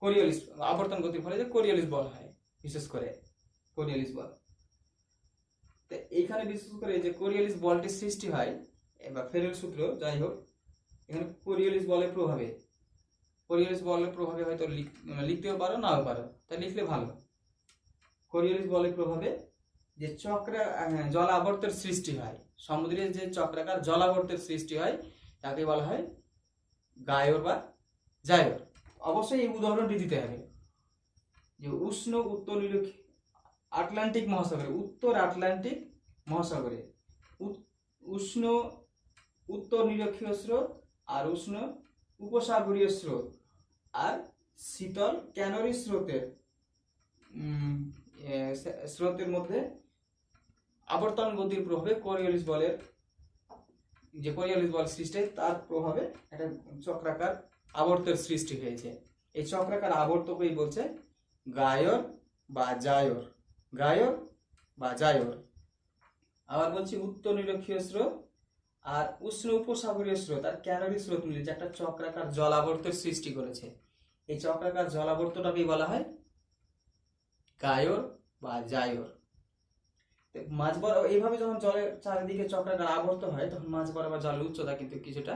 Speaker 1: কোরিওলিস আবর্তন গতির ফলে যে কোরিওলিস বল হয়, বিশেষ করে কোরিওলিস বল। তো এইখানে বিশেষ করে যে কোরিওলিস বলটি সৃষ্টি হয় বা ফেরেল সূত্র, যাই হোক, এখানে কোরিওলিস বলের প্রভাবে, কোরিওলিস বলের প্রভাবে হয়তো লিখতেও পারো নাও পারো, তাই লিখলে ভালো। কোরিওলিস বলের প্রভাবে যে জলাবর্তের সৃষ্টি হয়, সমুদ্রের যে চক্রাকার জলাবর্তের সৃষ্টি হয় তাকে বলা হয় গায়র বা জায়র। অবশ্যই এই উদাহরণটি দিতে হবে যে উষ্ণ উত্তর আটলান্টিক মহাসাগরে, উত্তর আটলান্টিক মহাসাগরে উষ্ণ উত্তর নিরক্ষীয় স্রোত আর উষ্ণ উপসাগরীয় স্রোত আর শীতল ক্যানারি স্রোতের মধ্যে আবর্তন গতির প্রভাবে কোরিওলিস বলের যে কোরিওলিস বল সৃষ্টি, তার প্রভাবে একটা চক্রাকার আবর্তের সৃষ্টি হয়েছে। এই চক্রাকার আবর্তকেই বলছে গায়র বা জায়র, গায়র বা জায়র। আবার বলছি উত্তর নিরক্ষীয় স্রোত আর উষ্ণ উপসাগরীয় স্রোত আর ক্যানারি স্রোত মিলে যে একটা চক্রাকার জলাবর্তের সৃষ্টি করেছে, এই চক্রাকার জলাবর্তটাকেই বলা হয় গায়র বা জায়র। মাঝ বরাবর এইভাবে যখন জলের চারিদিকে চক্রাকার আবর্ত হয়, তখন মাঝ বরাবর জলের উচ্চতা কিন্তু কিছুটা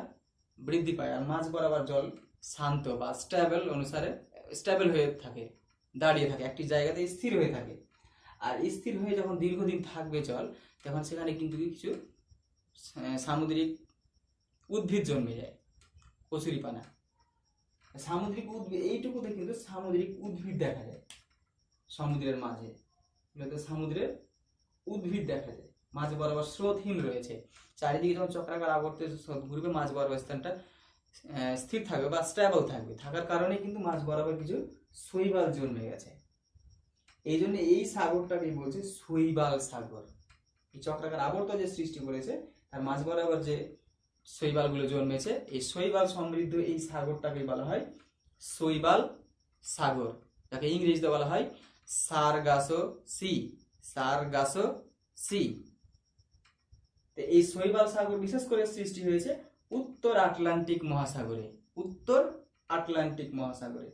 Speaker 1: বৃদ্ধি পায়, আর মাঝ বরাবর জল শান্ত বা স্টেবল হয়ে থাকে, দাঁড়িয়ে থাকে, একটি জায়গাতে স্থির হয়ে থাকে। আর স্থির হয়ে যখন দীর্ঘদিন থাকবে জল, তখন সেখানে কিন্তু কিছু সামুদ্রিক উদ্ভিদ জন্মে যায়, কচুরিপানা। সামুদ্রিক উদ্ভিদ, এইটুকুতে কিন্তু সামুদ্রিক উদ্ভিদ দেখা যায় সমুদ্রের মাঝে, সামুদ্রের উদ্ভিদ দেখা যায়। মাঝ বরাবর স্রোতহীন রয়েছে, চারিদিকে যখন চক্রাকার আবর্তের স্রোত ঘুরবে, মাঝ বরাবর স্থানটা স্থির থাকবে বা স্টেবল থাকবে, থাকার কারণে কিন্তু মাঝ বরাবর কিছু শৈবাল জন্মে গেছে। এই জন্য এই সাগরটাকে বলছে শৈবাল সাগর। এই চক্রাকার আবর্ত যে সৃষ্টি করেছে, তার মাঝ বরাবর যে শৈবালগুলো জন্মেছে, এই শৈবাল সমৃদ্ধ এই সাগরটাকে বলা হয় শৈবাল সাগর, যাকে ইংরেজিতে বলা হয় সারগাসো সি, সারগাসো সি। এই শৈবাল সাগর বিশেষ করে সৃষ্টি হয়েছে উত্তর আটলান্টিক মহাসাগরে, উত্তর আটলান্টিক মহাসাগরে।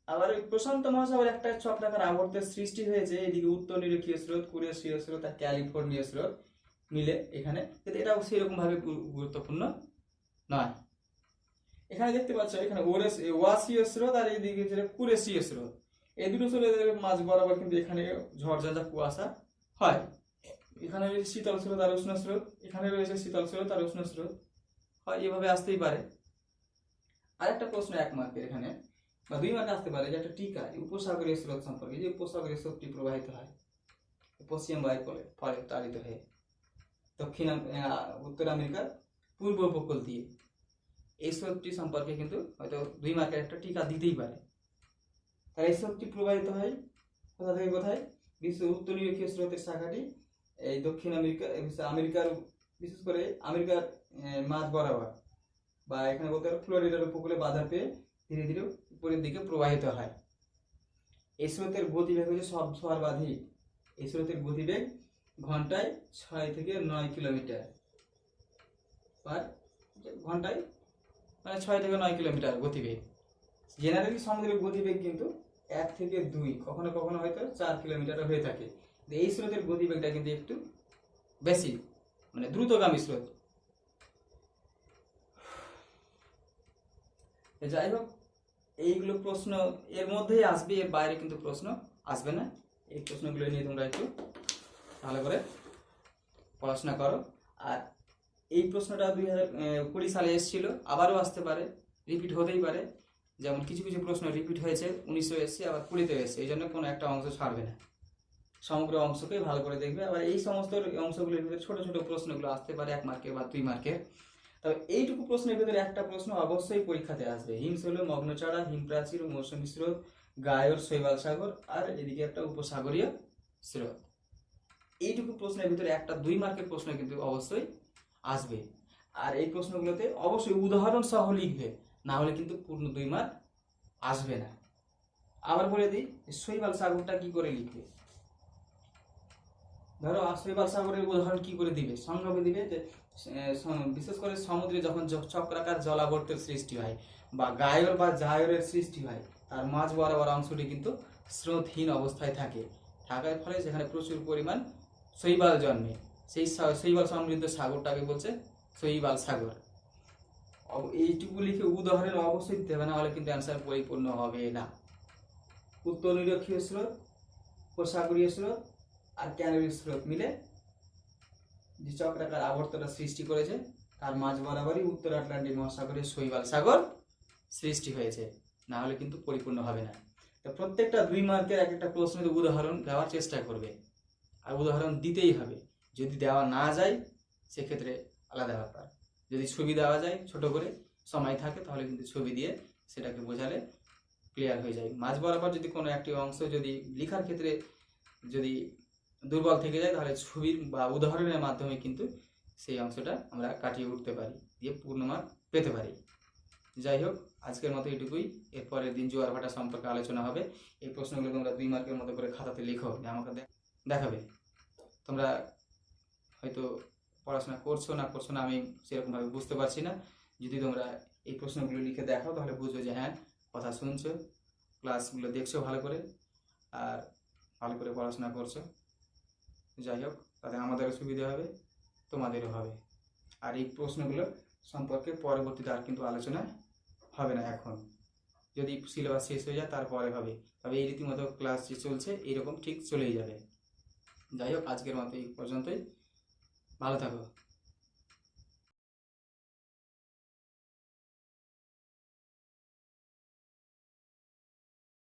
Speaker 1: আবার ওই প্রশান্ত মহাসাগরে একটা চক্রাকার আবর্তের সৃষ্টি হয়েছে, এদিকে উত্তর নিরক্ষীয় স্রোত, কুরেশীয় স্রোত আর ক্যালিফোর্নিয়া স্রোত মিলে এখানে, কিন্তু এটাও সেরকম ভাবে গুরুত্বপূর্ণ নয়। এখানে দেখতে পাচ্ছ, এখানে ওয়াসীয় স্রোত আর এইদিকে যেটা কুরেশীয় স্রোত, এই দুটো স্রোতের মাঝ বরাবর কিন্তু এখানে ঝড়ঝাঁঝা কুয়াশা হয়। এখানে রয়েছে শীতল স্রোত আর উষ্ণ স্রোত, এখানে রয়েছে শীতল স্রোত আর উষ্ণ স্রোত, হয় এভাবে আসতেই পারে। আরেকটা প্রশ্ন 1 মার্কের এখানে বা 2 মার্কে আসতে পারে যে একটা টিকা উপসাগরীয় স্রোত সম্পর্কে, যে উপসাগরীয় স্রোতটি প্রবাহিত হয় পশ্চিম বায়ুর ফলে তাড়িত হয়ে উত্তর আমেরিকার পূর্ব উপকূল দিয়ে, এই স্রোতটি সম্পর্কে কিন্তু হয়তো 2 মার্কের একটা টিকা দিতেই পারে। তাই এই স্রোতটি প্রবাহিত হয় কোথা থেকে কোথায়? বিশ্ব উত্তর নিরক্ষীয় স্রোতের শাখাটি এই দক্ষিণ আমেরিকার বিশেষ করে আমেরিকার মাঝ বরাবর বা এখানে বলতে ফ্লোরিডার উপকূলে বাধা পেয়ে ধীরে ধীরে উপরের দিকে প্রবাহিত হয়। এই স্রোতের গতিবেগ হচ্ছে সর্বাধিক, এই স্রোতের গতিবেগ ঘন্টায় 6 থেকে 9 কিলোমিটার পার ঘন্টায়, মানে 6 থেকে 9 কিলোমিটার গতিবেগ। জেনারেলি সমুদ্রের গতিবেগ কিন্তু 1 থেকে 2, কখনো কখনো হয়তো 4 কিলোমিটার হয়ে থাকে। এই স্রোতের গতিবেগটা কিন্তু একটু বেশি, মানে দ্রুতগামী স্রোত। যাই হোক, এইগুলো প্রশ্ন এর মধ্যেই আসবে, এর বাইরে কিন্তু প্রশ্ন আসবে না। এই প্রশ্নগুলো নিয়ে তোমরা একটু ভালো করে পড়াশোনা করো। আর এই প্রশ্নটা 2020 সালে এসেছিল, আবারও আসতে পারে, রিপিট হতেই পারে। যেমন কিছু কিছু প্রশ্ন রিপিট হয়েছে, 1900 এসছে, আবার 20-তেও এসছে, এই জন্য কোনো একটা অংশ ছাড়বে না, সমগ্র অংশকে ভালো করে দেখবে। আবার এই সমস্ত অংশগুলোর ভিতরে ছোট ছোট প্রশ্নগুলো আসতে পারে 1 মার্কের বা 2 মার্কের। তবে এইটুকু প্রশ্নের ভিতরে একটা প্রশ্ন অবশ্যই পরীক্ষাতে আসবে, হিমশৈল, মগ্নচড়া, হিমপ্রাচীর, মৌসুমী স্রোত, গায়র, শৈবাল সাগর আর এদিকে একটা উপসাগরীয় স্রোত। এইটুকু প্রশ্নের ভিতরে একটা 2 মার্কের প্রশ্ন কিন্তু অবশ্যই আসবে। আর এই প্রশ্নগুলোতে অবশ্যই উদাহরণ সহ লিখবে, না হলে কিন্তু পূর্ণ 2 মার্ক আসবে না। আবার বলে দিই শৈবাল সাগরটা কি করে লিখবে। ধরো শৈবাল সাগরের উদাহরণ কি করে দিবে, সংজ্ঞা দিবে যে বিশেষ করে সমুদ্রে যখন চক্রাকার জলাবর্তের সৃষ্টি হয় বা গায়র বা জায়রের সৃষ্টি হয়, তার মাঝ বরাবর অংশটি কিন্তু স্রোতহীন অবস্থায় থাকে, থাকার ফলে সেখানে প্রচুর পরিমাণ শৈবাল জন্মে। সেই শৈবাল সমৃদ্ধ সাগরটাকে বলছে শৈবাল সাগর। এইটুকু লিখে উদাহরণ অবশ্যই দিতে হবে, না হলে কিন্তু অ্যান্সার পরিপূর্ণ হবে না। উত্তর নিরক্ষীয় স্রোত, উপসাগরীয় স্রোত আর ক্যানারি স্রোত মিলে যে চক্রাকার আবর্তটা সৃষ্টি করেছে, তার মাঝ বরাবরই উত্তর আটলান্টিক মহাসাগরের শৈবাল সাগর সৃষ্টি হয়েছে, না হলে কিন্তু পরিপূর্ণ হবে না। তো প্রত্যেকটা 2 মার্কের এক একটা প্রশ্নের উদাহরণ দেওয়ার চেষ্টা করবে, আর উদাহরণ দিতেই হবে। যদি দেওয়া না যায় সেক্ষেত্রে আলাদা ব্যাপার, যদি ছবি দেওয়া যায় ছোট করে সময় থাকে তাহলে কিন্তু ছবি দিয়ে সেটাকে বোঝালে ক্লিয়ার হয়ে যায়। মাঝ বরাবর যদি কোনো একটি অংশ যদি লেখার ক্ষেত্রে যদি দুর্বল থেকে যায়, তাহলে ছবির বা উদাহরণের মাধ্যমে কিন্তু সেই অংশটা আমরা কাটিয়ে উঠতে পারি, দিয়ে পূর্ণ মার্ক পেতে পারি। যাই হোক, আজকের মতো এটুকুই। এর পরের দিন জোয়ার ভাটা সম্পর্কে আলোচনা হবে। এই প্রশ্নগুলো তোমরা 2 মার্কের মতো করে খাতাতে লিখো, আমাকে দেখাবে। তোমরা হয়তো পড়াশোনা করছো না আমি সেরকমভাবে বুঝতে পারছি না। যদি তোমরা এই প্রশ্নগুলো লিখে দেখাও তাহলে বুঝবে যে হ্যাঁ কথা শুনছো, ক্লাসগুলো দেখছো ভালো করে, আর ভালো করে পড়াশোনা করছো। যাই হোক, তাতে আমাদেরও সুবিধা হবে, তোমাদেরও হবে। আর এই প্রশ্নগুলো সম্পর্কে পরবর্তীতে আর কিন্তু আলোচনা হবে না এখন, যদি সিলেবাস শেষ হয়ে যায় তারপরে হবে। তবে এই রীতিমতো ক্লাস যে চলছে এইরকম ঠিক চলেই যাবে। যাই হোক, আজকের মতো এই পর্যন্তই। ভালো থাকো।